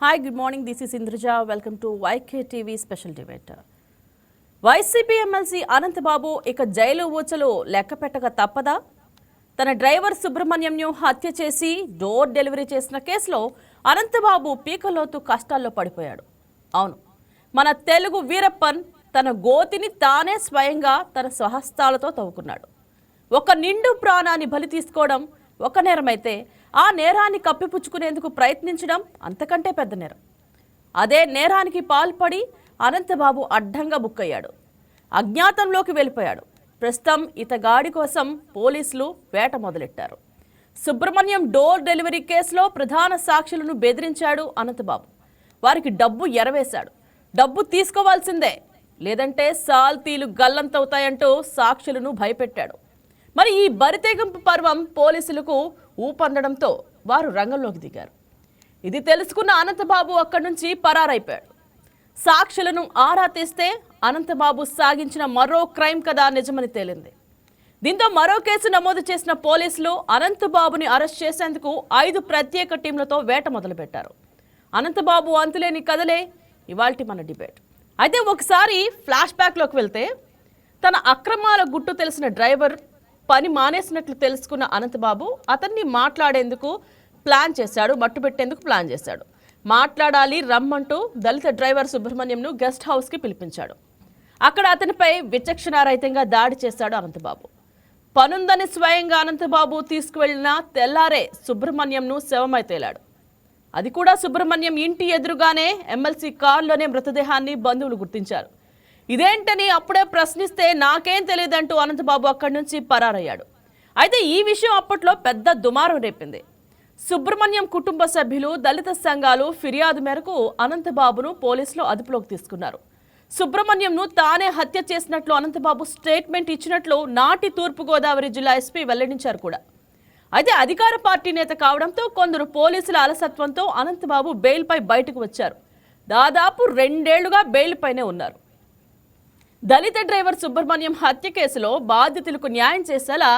Hi, good morning. This is Indruja. Welcome to YKTV Special Debate. YCP MLC Anantha Babu ఇక jail ఊచలు లెక్క పెట్టక తప్పదా? తన డ్రైవర్ సుబ్రహ్మణ్యంను హత్య చేసి డోర్ డెలివరీ చేసిన కేసులో అనంతబాబు పీకలోతు కష్టాల్లో పడిపోయాడు. అవును, మన తెలుగు వీరప్పన్ తన గోతిని తానే స్వయంగా తన స్వహస్తాలతో తవ్వుకున్నాడు. ఒక నిండు ప్రాణాన్ని బలి తీసుకోవడం ఒక నేరమైతే ఆ నేరాన్ని కప్పిపుచ్చుకునేందుకు ప్రయత్నించడం అంతకంటే పెద్ద నేరం. అదే నేరానికి పాల్పడి అనంతబాబు అడ్డంగా బుక్కయ్యాడు, అజ్ఞాతంలోకి వెళ్ళిపోయాడు. ప్రస్తుతం ఇతగాడి కోసం పోలీసులు వేట మొదలెట్టారు. సుబ్రహ్మణ్యం డోర్ డెలివరీ కేసులో ప్రధాన సాక్షులను బెదిరించాడు అనంతబాబు. వారికి డబ్బు ఎరవేశాడు. డబ్బు తీసుకోవాల్సిందే, లేదంటే సాల్తీలు గల్లంతవుతాయంటూ సాక్షులను భయపెట్టాడు. మరి ఈ బరితెగింపు పర్వం పోలీసులకు ఊపందడంతో వారు రంగంలోకి దిగారు. ఇది తెలుసుకున్న అనంతబాబు అక్కడి నుంచి పరారైపోయాడు. సాక్షులను ఆరా తీస్తే అనంతబాబు సాగించిన మరో క్రైమ్ కథ నిజమని తేలింది. దీంతో మరో కేసు నమోదు చేసిన పోలీసులు అనంతబాబుని అరెస్ట్ చేసేందుకు 5 ప్రత్యేక టీంలతో వేట మొదలుపెట్టారు. అనంతబాబు అంతులేని కథలే ఇవాల్టి మన డిబేట్. అయితే ఒకసారి ఫ్లాష్ బ్యాక్లోకి వెళ్తే, తన అక్రమాల గుట్టు తెలిసిన డ్రైవర్ పని మానేసినట్లు తెలుసుకున్న అనంతబాబు అతన్ని మాట్లాడేందుకు ప్లాన్ చేశాడు, మట్టుపెట్టేందుకు ప్లాన్ చేశాడు. మాట్లాడాలి రమ్మంటూ దళిత డ్రైవర్ సుబ్రహ్మణ్యంను గెస్ట్ హౌస్కి పిలిపించాడు. అక్కడ అతనిపై విచక్షణారహితంగా దాడి చేశాడు అనంతబాబు. పనుందని స్వయంగా అనంతబాబు తీసుకువెళ్లిన తెల్లారే సుబ్రహ్మణ్యంను శవమై తేలాడు. అది కూడా సుబ్రహ్మణ్యం ఇంటి ఎదురుగానే ఎమ్మెల్సీ కారులోనే మృతదేహాన్ని బంధువులు గుర్తించారు. ఇదేంటని అప్పుడే ప్రశ్నిస్తే నాకేం తెలియదంటూ అనంతబాబు అక్కడి నుంచి పరారయ్యాడు. అయితే ఈ విషయం అప్పట్లో పెద్ద దుమారం రేపింది. సుబ్రహ్మణ్యం కుటుంబ సభ్యులు, దళిత సంఘాలు ఫిర్యాదు మేరకు అనంతబాబును పోలీసులు అదుపులోకి తీసుకున్నారు. సుబ్రహ్మణ్యంను తానే హత్య చేసినట్లు అనంతబాబు స్టేట్మెంట్ ఇచ్చినట్లు నాటి తూర్పుగోదావరి జిల్లా ఎస్పీ వెల్లడించారు కూడా. అయితే అధికార పార్టీ నేత కావడంతో కొందరు పోలీసుల అలసత్వంతో అనంతబాబు బెయిల్పై బయటకు వచ్చారు. దాదాపు 2 ఏళ్లుగా బెయిల్ పైనే ఉన్నారు. దళిత డ్రైవర్ సుబ్రహ్మణ్యం హత్య కేసులో బాధితులకు న్యాయం చేసేలా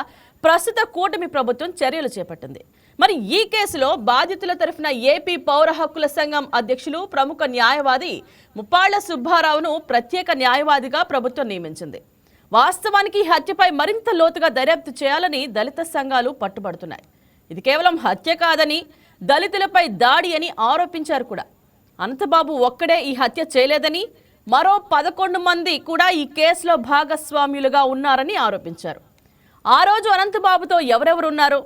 ప్రస్తుత కూటమి ప్రభుత్వం చర్యలు చేపట్టింది. మరి ఈ కేసులో బాధితుల తరఫున ఏపీ పౌర హక్కుల సంఘం అధ్యక్షులు, ప్రముఖ న్యాయవాది ముప్పాళ్ల సుబ్బారావును ప్రత్యేక న్యాయవాదిగా ప్రభుత్వం నియమించింది. వాస్తవానికి ఈ హత్యపై మరింత లోతుగా దర్యాప్తు చేయాలని దళిత సంఘాలు పట్టుబడుతున్నాయి. ఇది కేవలం హత్య కాదని, దళితులపై దాడి అని ఆరోపించారు కూడా. అనంతబాబు ఒక్కడే ఈ హత్య చేయలేదని, మరో 11 మంది కూడా ఈ కేసులో భాగస్వామ్యులుగా ఉన్నారని ఆరోపించారు. ఆ రోజు అనంతబాబుతో ఎవరెవరున్నారు,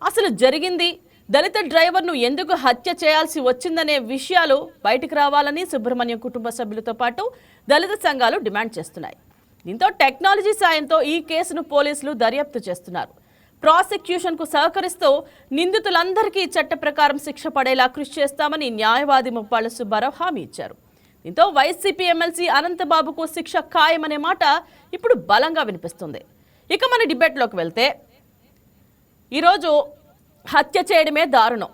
అసలు జరిగింది, దళిత డ్రైవర్ను ఎందుకు హత్య చేయాల్సి వచ్చిందనే విషయాలు బయటకు రావాలని సుబ్రహ్మణ్యం కుటుంబ సభ్యులతో పాటు దళిత సంఘాలు డిమాండ్ చేస్తున్నాయి. దీంతో టెక్నాలజీ సాయంతో ఈ కేసును పోలీసులు దర్యాప్తు చేస్తున్నారు. ప్రాసిక్యూషన్కు సహకరిస్తూ నిందితులందరికీ చట్ట ప్రకారం శిక్ష పడేలా కృషి చేస్తామని న్యాయవాది ముప్పాళ్ల సుబ్బారావు హామీ ఇచ్చారు. దీంతో వైసీపీ ఎమ్మెల్సీ అనంతబాబుకు శిక్ష ఖాయమనే మాట ఇప్పుడు బలంగా వినిపిస్తుంది. ఇక మన డిబేట్లోకి వెళ్తే, ఈరోజు హత్య చేయడమే దారుణం.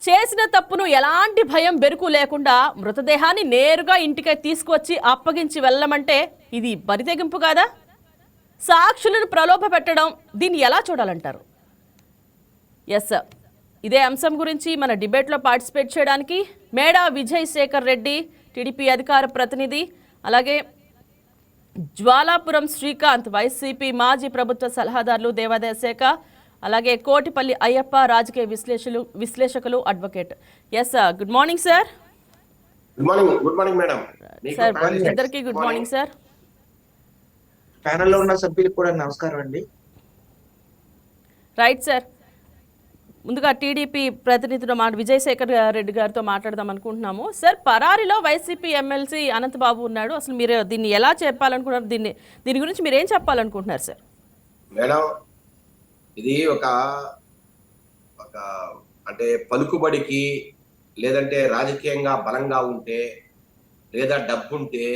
చేసిన తప్పును ఎలాంటి భయం బెరుకు లేకుండా మృతదేహాన్ని నేరుగా ఇంటికి తీసుకువచ్చి అప్పగించి వెళ్ళమంటే ఇది బరితెగింపు కాదా? సాక్షులను ప్రలోభ పెట్టడం, దీన్ని ఎలా చూడాలంటారు? ఎస్, ఇదే అంశం గురించి మన డిబేట్లో పార్టిసిపేట్ చేయడానికి మేడా విజయ్ శేఖర్ రెడ్డి, టీడీపీ అధికార ప్రతినిధి, అలాగే జ్వాలాపురం శ్రీకాంత్, వైసీపీ మాజీ ప్రభుత్వ సలహాదారులు, దేవాదాయ శాఖ, అలాగే కోటిపల్లి అయ్యప్ప, రాజకీయ విశ్లేషకులు, advocate. Yes, good morning sir. Good morning madam. Sir ఇద్దరికి గుడ్ మార్నింగ్ సార్. ప్యానెల్లో ఉన్న సభ్యులకు కూడా నమస్కారం అండి. రైట్ సార్, ముందుగా టీడీపీ ప్రతినిధులు విజయశేఖర్ రెడ్డి గారితో మాట్లాడదాం అనుకుంటున్నాము. సార్, పరారీలో వైసీపీ ఎమ్మెల్సీ అనంతబాబు ఉన్నాడు. అసలు మీరు దీన్ని ఎలా చెప్పాలనుకుంటున్నారు? దీని గురించి మీరు ఏం చెప్పాలనుకుంటున్నారు సార్? మేడం, ఇది ఒక అంటే పలుకుబడికి, లేదంటే రాజకీయంగా బలంగా ఉంటే, లేదా డబ్బుంటే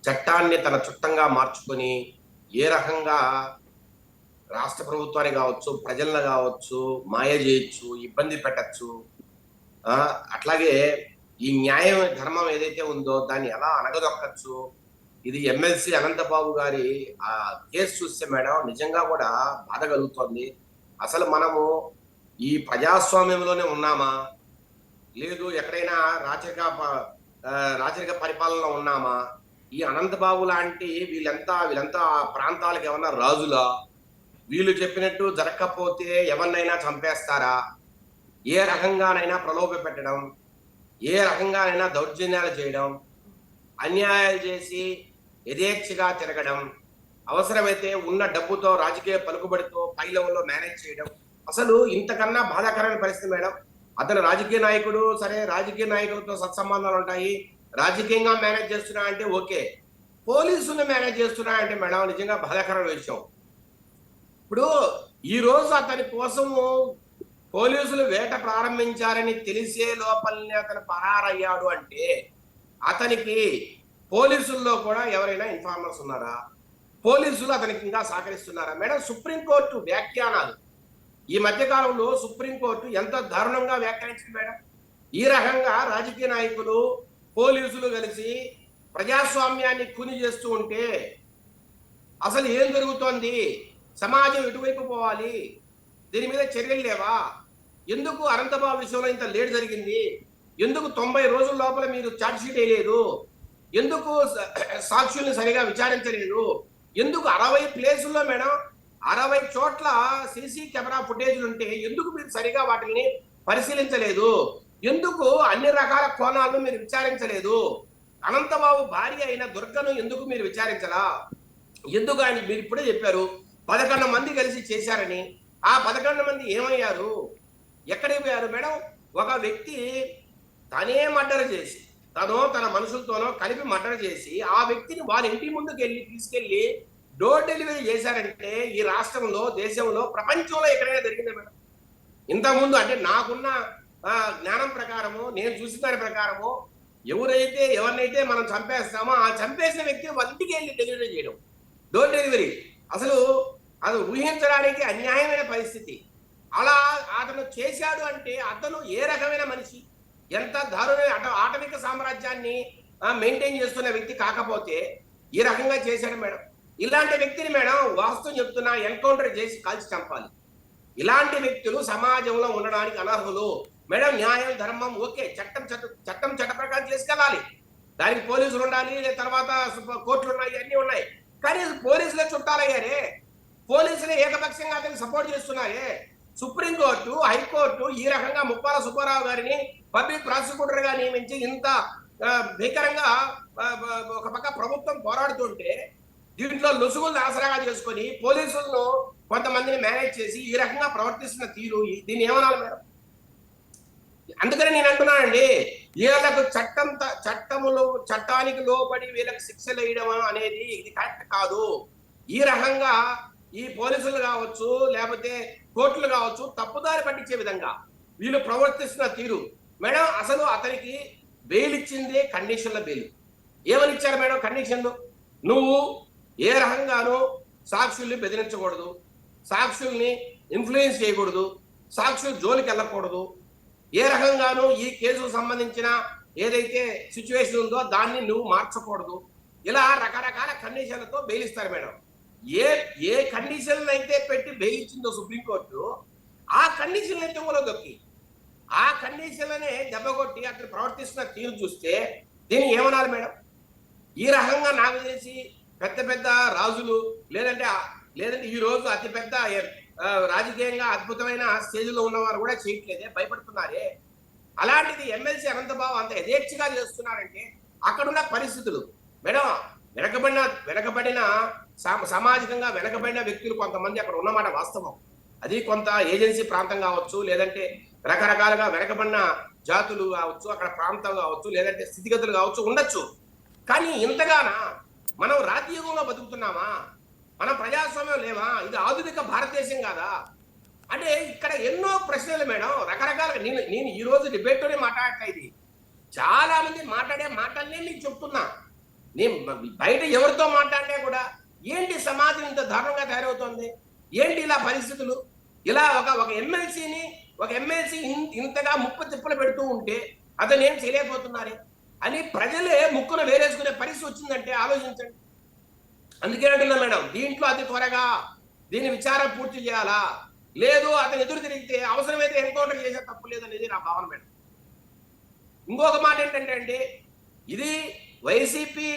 చట్టాన్ని తన చుట్టంగా మార్చుకొని ఏ రకంగా రాష్ట్ర ప్రభుత్వాన్ని కావచ్చు, ప్రజలను కావచ్చు మాయ చేయొచ్చు, ఇబ్బంది పెట్టచ్చు. అట్లాగే ఈ న్యాయం, ధర్మం ఏదైతే ఉందో దాన్ని ఎలా అణగదొక్కచ్చు. ఇది ఎమ్మెల్సీ అనంతబాబు గారి ఆ కేసు చూస్తే మేడం నిజంగా కూడా బాధ కలుగుతోంది. అసలు మనము ఈ ప్రజాస్వామ్యంలోనే ఉన్నామా, లేదు ఎక్కడైనా రాచరిక పరిపాలనలో ఉన్నామా? ఈ అనంతబాబు లాంటి వీళ్ళంతా ఆ ప్రాంతాలకు ఏమన్నా రాజులా? వీళ్ళు చెప్పినట్టు జరగకపోతే ఎవరినైనా చంపేస్తారా? ఏ రకంగానైనా ప్రలోభ పెట్టడం, ఏ రకంగానైనా దౌర్జన్యాలు చేయడం, అన్యాయాలు చేసి యథేచ్ఛగా తిరగడం, అవసరమైతే ఉన్న డబ్బుతో రాజకీయ పలుకుబడితో పై లెవెల్లో మేనేజ్ చేయడం. అసలు ఇంతకన్నా బాధాకరమైన పరిస్థితి మేడం. అతను రాజకీయ నాయకుడు, సరే రాజకీయ నాయకులతో సత్సంబంధాలు ఉంటాయి, రాజకీయంగా మేనేజ్ చేస్తున్నా అంటే ఓకే. పోలీసులు మేనేజ్ చేస్తున్నా అంటే మేడం నిజంగా బాధాకరమైన విషయం. ఇప్పుడు ఈ రోజు అతని కోసము పోలీసులు వేట ప్రారంభించారని తెలిసే లోపలనే అతను పరారయ్యాడు అంటే అతనికి పోలీసుల్లో కూడా ఎవరైనా ఇన్ఫార్మర్స్ ఉన్నారా? పోలీసులు అతనికి ఇంకా సహకరిస్తున్నారా? మేడం, సుప్రీంకోర్టు వ్యాఖ్యానాలు ఈ మధ్య కాలంలో సుప్రీంకోర్టు ఎంత దారుణంగా వ్యాఖ్యానించింది మేడం. ఈ రకంగా రాజకీయ నాయకులు పోలీసులు కలిసి ప్రజాస్వామ్యాన్ని కూని చేస్తూ ఉంటే అసలు ఏం జరుగుతోంది? సమాజం ఎటువైపు పోవాలి? దీని మీద చర్యలు లేవా? ఎందుకు అనంతబాబు విషయంలో ఇంత లేట్ జరిగింది? ఎందుకు 90 రోజుల లోపల మీరు ఛార్జ్ షీట్ వేయలేదు? ఎందుకు సాక్షుల్ని సరిగా విచారించలేదు? ఎందుకు 60 ప్లేసుల్లో మేడం 60 చోట్ల సీసీ కెమెరా ఫుటేజ్లు ఉంటే ఎందుకు మీరు సరిగా వాటిని పరిశీలించలేదు? ఎందుకు అన్ని రకాల కోణాలను మీరు విచారించలేదు? అనంతబాబు భార్య అయిన దుర్గను ఎందుకు మీరు విచారించలా? ఎందుకు ఆయన మీరు ఇప్పుడే చెప్పారు 11 మంది కలిసి చేశారని. ఆ 11 మంది ఏమయ్యారు? ఎక్కడికి పోయారు మేడం? ఒక వ్యక్తి తనే మర్డర్ చేసి తన మనుషులతోనో కలిపి మర్డర్ చేసి ఆ వ్యక్తిని వాళ్ళ ఇంటి ముందుకు తీసుకెళ్లి డోర్ డెలివరీ చేశారంటే ఈ రాష్ట్రంలో, దేశంలో, ప్రపంచంలో ఎక్కడైనా జరిగిందా మేడం? ఇంతకుముందు అంటే నాకున్న జ్ఞానం ప్రకారము, నేను చూసిన దాని ప్రకారము ఎవరినైతే మనం చంపేస్తామో ఆ చంపేసిన వ్యక్తి వాళ్ళ ఇంటికి వెళ్ళి డెలివరీ చేయడం, డోర్ డెలివరీ. అసలు అది ఊహించడానికి అన్యాయమైన పరిస్థితి. అలా అతను చేశాడు అంటే అతను ఏ రకమైన మనిషి, ఎంత దారుణమైన ఆటవిక సామ్రాజ్యాన్ని మెయింటైన్ చేస్తున్న వ్యక్తి కాకపోతే ఈ రకంగా చేశాడు మేడం. ఇలాంటి వ్యక్తిని మేడం వాస్తవం చెప్తున్నా ఎన్కౌంటర్ చేసి కాల్చి చంపాలి. ఇలాంటి వ్యక్తులు సమాజంలో ఉండడానికి అనర్హులు మేడం. న్యాయం, ధర్మం ఓకే, చట్టం చట్ట ప్రకారం చేసుకెళ్ళాలి. దానికి పోలీసులు ఉండాలి, తర్వాత కోర్టులు ఉన్నాయి, అన్నీ ఉన్నాయి. కానీ పోలీసులే చుట్టాలయ్యారే, పోలీసులే ఏకపక్షంగా అతనికి సపోర్ట్ చేస్తున్నారే. సుప్రీంకోర్టు, హైకోర్టు ఈ రకంగా ముప్పాల సుబ్బారావు గారిని పబ్లిక్ ప్రాసిక్యూటర్ గా నియమించి ఇంత భీకరంగా ఒక పక్క ప్రభుత్వం పోరాడుతుంటే దీంట్లో లొసుగులు ఆసరాగా చేసుకొని పోలీసులను కొంతమందిని మేనేజ్ చేసి ఈ రకంగా ప్రవర్తిస్తున్న తీరు, దీన్ని ఏమనాలి మేడం? అందుకని నేను అంటున్నానండి, వీళ్ళకు చట్టానికి లోబడి వీళ్ళకి శిక్షలు వేయడం అనేది ఇది కరెక్ట్ కాదు. ఈ రకంగా ఈ పోలీసులు కావచ్చు, లేకపోతే కోర్టులు కావచ్చు, తప్పుదారి పట్టించే విధంగా వీళ్ళు ప్రవర్తిస్తున్న తీరు మేడం. అసలు అతనికి బెయిల్ ఇచ్చిందే కండిషన్ల బెయిల్. ఏమని ఇచ్చారు మేడం కండిషన్లు? నువ్వు ఏ రకంగానూ సాక్షుల్ని బెదిరించకూడదు, సాక్షుల్ని ఇన్ఫ్లుయెన్స్ చేయకూడదు, సాక్షులు జోలికి వెళ్ళకూడదు, ఏ రకంగానూ ఈ కేసుకు సంబంధించిన ఏదైతే సిచ్యువేషన్ ఉందో దాన్ని నువ్వు మార్చకూడదు. ఇలా రకరకాల కండిషన్లతో బెయిల్ ఇస్తారు మేడం. ఏ కండిషన్లు అయితే పెట్టి బెయిల్ ఇచ్చిందో సుప్రీంకోర్టు, ఆ కండిషన్లు అయితే కూడా దొక్కి ఆ కండిషన్లనే దెబ్బకొట్టి అక్కడ ప్రవర్తిస్తున్న తీరు చూస్తే దీన్ని ఏమనాలి మేడం? ఈ రకంగా నాకు తెలిసి పెద్ద రాజులు లేదంటే ఈ రోజు అతిపెద్ద రాజకీయంగా అద్భుతమైన స్టేజ్లో ఉన్నవారు కూడా చేయట్లేదే, భయపడుతున్నారే. అలాంటిది ఎమ్మెల్సీ అనంతబాబు అంత యథేచ్ఛగా చేస్తున్నారంటే అక్కడున్న పరిస్థితులు మేడం, వెనకబడిన సామాజికంగా వెనకబడిన వ్యక్తులు కొంతమంది అక్కడ ఉన్నమాట వాస్తవం. అది కొంత ఏజెన్సీ ప్రాంతం కావచ్చు, లేదంటే రకరకాలుగా వెనకబడిన జాతులు కావచ్చు, అక్కడ ప్రాంతం కావచ్చు, లేదంటే స్థితిగతులు కావచ్చు ఉండొచ్చు. కానీ ఇంతగానా మనం రాజ్యయుగంలో బతుకుతున్నామా? మనం ప్రజాస్వామ్యం లేవా? ఇది ఆధునిక భారతదేశం కాదా? అంటే ఇక్కడ ఎన్నో ప్రశ్నలు మేడం, రకరకాలుగా. నేను ఈ రోజు డిబేట్లోనే మాట్లాడట్లేదు. చాలా మంది మాట్లాడే మాటలనే నీకు చెప్తున్నా. నేను బయట ఎవరితో మాట్లాడినా కూడా ఏంటి సమాజం ఇంత దారుణంగా తయారవుతోంది, ఏంటి ఇలా పరిస్థితులు, ఇలా ఒక ఎమ్మెల్సీ ఇంతగా ముప్పు తిప్పలు పెడుతూ ఉంటే అతను ఏం చేయలేకపోతున్నారే అని ప్రజలే ముక్కును వేరేసుకునే పరిస్థితి వచ్చిందంటే ఆలోచించండి. అందుకే అంటున్నా మేడం, దీంట్లో అతి త్వరగా దీని విచారణ పూర్తి చేయాలా, లేదు అతను ఎదురు తిరిగితే అవసరమైతే ఎన్కౌంటర్ చేసే తప్పు లేదనేది నా భావన మేడం. ఇంకొక మాట ఏంటంటే అండి, ఇది వైసీపీ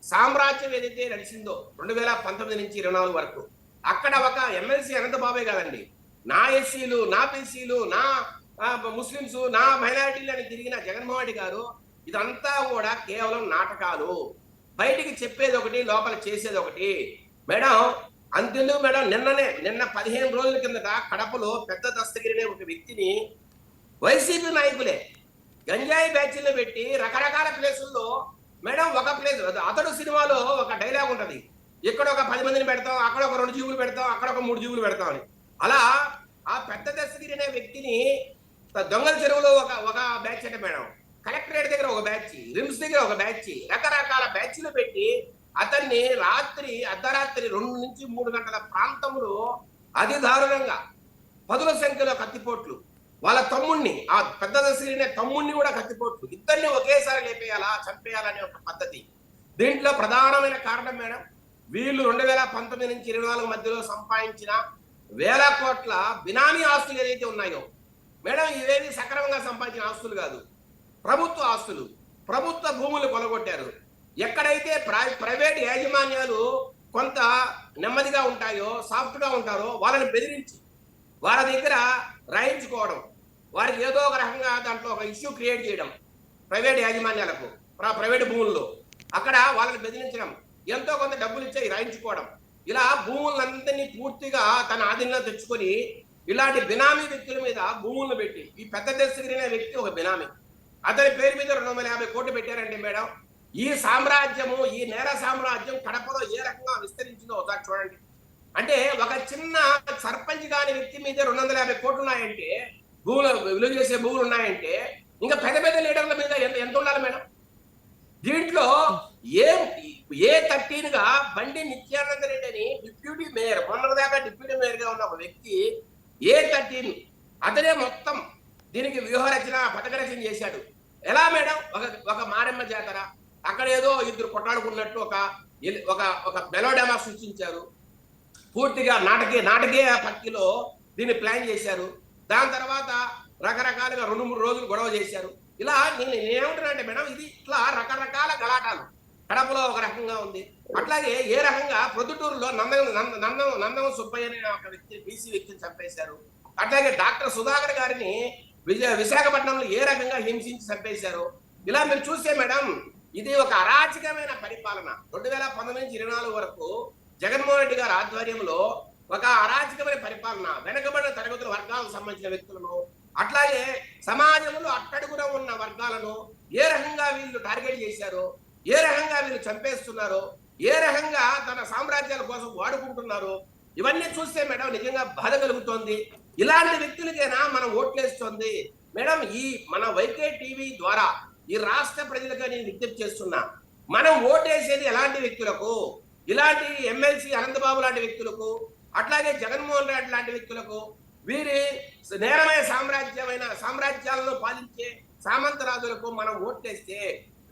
సామ్రాజ్యం ఏదైతే నడిచిందో 2019 నుంచి 24 వరకు, అక్కడ ఒక ఎమ్మెల్సీ అనంతబాబే కాదండి, నా ఎస్సీలు, నా బీసీలు, నా ముస్లింస్, నా మైనారిటీలు అని తిరిగిన జగన్మోహన్ రెడ్డి గారు ఇదంతా కూడా కేవలం నాటకాలు. బయటికి చెప్పేది ఒకటి, లోపల చేసేది ఒకటి. మేడం అంతెందుకు మేడం, నిన్న 15 రోజుల కిందట కడపలో పెద్ద దస్తగిరి అనే ఒక వ్యక్తిని వైసీపీ నాయకులే గంజాయి బ్యాచ్లో పెట్టి రకరకాల ప్లేసుల్లో, మేడం ఒక ప్లేస్ అతడు సినిమాలో ఒక డైలాగ్ ఉంటది, ఇక్కడ ఒక 10 మందిని పెడతాం, అక్కడ ఒక 2 జీవులు పెడతాం, అక్కడ ఒక 3 జీవులు పెడతాం అని. అలా ఆ పెద్ద దస్తగిరి అనే వ్యక్తిని దొంగల చెరువులో ఒక బ్యాచ్ అంటే మేడం, కలెక్టరేట్ దగ్గర ఒక బ్యాచ్, రిమ్స్ దగ్గర ఒక బ్యాచ్, రకరకాల బ్యాచ్లు పెట్టి అతన్ని అర్ధరాత్రి 2 నుంచి 3 గంటల ప్రాంతంలో అతి దారుణంగా పదుల సంఖ్యలో కత్తిపోట్లు, వాళ్ళ తమ్ముణ్ణి, ఆ పెద్ద దశనే తమ్ముణ్ణి కూడా కత్తిపోట్లు, ఇద్దరిని ఒకేసారి లేపేయాలా, చంపేయాలనే ఒక పద్ధతి. దీంట్లో ప్రధానమైన కారణం మేడం, వీళ్ళు 2019 నుంచి 24 మధ్యలో సంపాదించిన వేల కోట్ల బినామీ ఆస్తులు ఏదైతే ఉన్నాయో మేడం, ఇవేవి సక్రమంగా సంపాదించిన ఆస్తులు కాదు, ప్రభుత్వ ఆస్తులు, ప్రభుత్వ భూములు కొలగొట్టారు. ఎక్కడైతే ప్రైవేట్ యాజమాన్యాలు కొంత నెమ్మదిగా ఉంటాయో, సాఫ్ట్ గా ఉంటారో వాళ్ళని బెదిరించి వాళ్ళ దగ్గర రాయించుకోవడం, వారికి ఏదో ఒక రకంగా దాంట్లో ఒక ఇష్యూ క్రియేట్ చేయడం, ప్రైవేట్ యాజమాన్యాలకు ప్రైవేట్ భూముల్లో అక్కడ వాళ్ళని బెదిరించడం, ఎంతో కొంత డబ్బులు ఇచ్చి రాయించుకోవడం, ఇలా భూములందరినీ పూర్తిగా తన ఆధీనంలో తెచ్చుకొని ఇలాంటి బినామీ వ్యక్తుల మీద భూములను పెట్టి, ఈ పెద్ద దశగిరి అనే వ్యక్తి ఒక బినామీ, అతని పేరు మీద 250 కోట్లు పెట్టారండి మేడం. ఈ సామ్రాజ్యము, ఈ నేర సామ్రాజ్యం కడపలో ఏ రకంగా విస్తరించిందో ఒకసారి చూడండి. అంటే ఒక చిన్న సర్పంచ్ కాని వ్యక్తి మీద 250 కోట్లు ఉన్నాయంటే, భూములు విలువ చేసే భూములు ఉన్నాయంటే, ఇంకా పెద్ద పెద్ద లీడర్ల మీద ఎంత ఉండాలి మేడం? దీంట్లో ఏ 13 గా బండి నిత్యానంద రెడ్డి అని డిప్యూటీ మేయర్, మొన్నటిదాకా డిప్యూటీ మేయర్ గా ఉన్న ఒక వ్యక్తి, ఏ 13 అతనే మొత్తం దీనికి వ్యూహరచన, పథకరచన చేశాడు. ఎలా మేడం? ఒక మారెమ్మ జాతర, అక్కడ ఏదో ఇద్దరు కొట్లాడుకున్నట్టు ఒక మెలోడమా సృష్టించారు, పూర్తిగా నాటకీయ పక్కిలో దీన్ని ప్లాన్ చేశారు. దాని తర్వాత రకరకాలుగా 2-3 రోజులు గొడవ చేశారు. ఇలా నేనేమంటున్నా అంటే మేడం, ఇది ఇట్లా రకరకాల గలాటాలు. కడపలో ఒక రకంగా ఉంది, అట్లాగే ఏ రకంగా ప్రొద్దుటూరులో నందం సుబ్బయ్య అనే ఒక వ్యక్తి, బీసీ వ్యక్తిని చంపేశారు. అట్లాగే డాక్టర్ సుధాకర్ గారిని విశాఖపట్నంలో ఏ రకంగా హింసించి చంపేశారు. ఇలా మీరు చూస్తే మేడం, ఇది ఒక అరాచకమైన పరిపాలన. 2019 నుంచి 24 వరకు జగన్మోహన్ రెడ్డి గారి ఆధ్వర్యంలో ఒక అరాచకమైన పరిపాలన, వెనకబడిన తరగతుల వర్గాలకు సంబంధించిన వ్యక్తులను, అట్లాగే సమాజంలో అట్టడుగున ఉన్న వర్గాలను ఏ రకంగా వీళ్ళు టార్గెట్ చేశారో, ఏ రకంగా వీళ్ళు చంపేస్తున్నారో, ఏ రకంగా తన సామ్రాజ్యాల కోసం వాడుకుంటున్నారో, ఇవన్నీ చూస్తే మేడం నిజంగా బాధ కలుగుతోంది. ఇలాంటి వ్యక్తులకైనా మనం ఓట్లేస్తుంది మేడం. ఈ మన వైకే టీవీ ద్వారా ఈ రాష్ట్ర ప్రజలకు నేను విజ్ఞప్తి చేస్తున్నా, మనం ఓటేసేది ఎలాంటి వ్యక్తులకు, ఇలాంటి ఎమ్మెల్సీ అనంతబాబు లాంటి వ్యక్తులకు, అట్లాగే జగన్మోహన్ రెడ్డి లాంటి వ్యక్తులకు, వీరి నేరమైన సామ్రాజ్యాలను పాలించే సామంతరాజులకు మనం ఓట్లేస్తే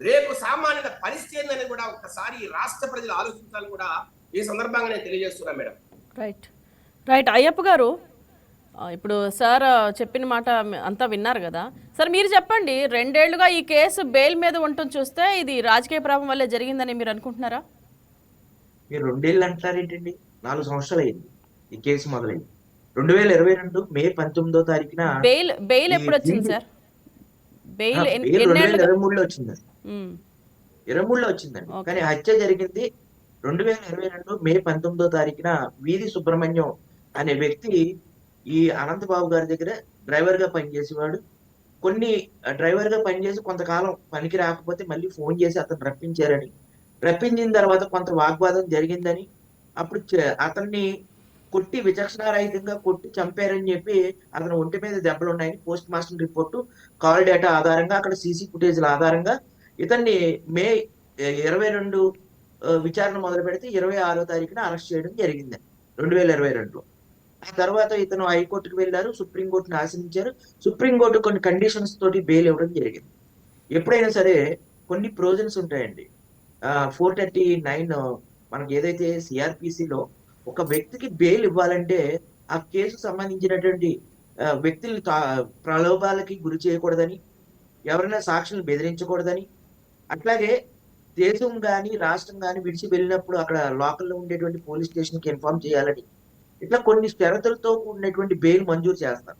రేపు సామాన్యుల పరిస్థితి ఏందని కూడా ఒకసారి రాష్ట్ర ప్రజలు ఆలోచించాలని కూడా ఈ సందర్భంగా నేను తెలియజేస్తున్నా మేడం. రైట్ అయ్యప్ప గారు, ఇప్పుడు సార్ చెప్పిన మాట అంతా విన్నారు కదా సార్, మీరు చెప్పండి, 2 ఏళ్లుగా ఈ కేసు బెయిల్ మీద ఉంటుంది చూస్తే ఇది రాజకీయ ప్రభావం వల్లే జరిగిందని మీరు అనుకుంటున్నారా? మీరు 2 ఏళ్ళు అంటారేంటండి? 4 సంవత్సరాలు అయింది ఈ కేసు మొదలైంది. 2022 మే 19వ తారీఖున బెయిల్ ఎప్పుడు వచ్చింది సార్? బెయిల్ 2023లో వచ్చింది, 23లో వచ్చిందండి. కానీ హత్య జరిగింది 2022 మే 19వ తారీఖున వీధి సుబ్రహ్మణ్యం అనే వ్యక్తి ఈ అనంతబాబు గారి దగ్గర డ్రైవర్ గా పనిచేసేవాడు. డ్రైవర్ గా పనిచేసి కొంతకాలం పనికి రాకపోతే మళ్ళీ ఫోన్ చేసి అతను రప్పించిన తర్వాత కొంత వాగ్వాదం జరిగిందని, అప్పుడు అతన్ని కొట్టి విచక్షణారహితంగా కొట్టి చంపారని చెప్పి అతను ఒంటి మీద దెబ్బలు ఉన్నాయని post master report, call data ఆధారంగా, అక్కడ సీసీ ఫుటేజ్ల ఆధారంగా ఇతన్ని మే 22 విచారణ మొదలు పెడితే 26వ తారీఖున అరెస్ట్ చేయడం జరిగింది 2022లో. ఆ తర్వాత ఇతను హైకోర్టుకు వెళ్ళారు, సుప్రీంకోర్టును ఆశ్రయించారు. సుప్రీంకోర్టు కొన్ని కండిషన్స్ తోటి బెయిల్ ఇవ్వడం జరిగింది. ఎప్పుడైనా సరే కొన్ని ప్రొవిజన్స్ ఉంటాయండి. 439 మనకి ఏదైతే సిఆర్పిసిలో ఒక వ్యక్తికి బెయిల్ ఇవ్వాలంటే ఆ కేసు సంబంధించినటువంటి వ్యక్తుల్ని ప్రలోభాలకి గురి చేయకూడదని, ఎవరైనా సాక్షులను బెదిరించకూడదని, అట్లాగే దేశం గాని, రాష్ట్రం గాని విడిచి వెళ్ళినప్పుడు అక్కడ లోకల్‌లో ఉండేటువంటి పోలీస్ స్టేషన్‌కి ఇన్ఫార్మ్ చేయాలని, ఇట్లా కొన్ని షరతులతో కూడినటువంటి బెయిల్ మంజూరు చేస్తారు.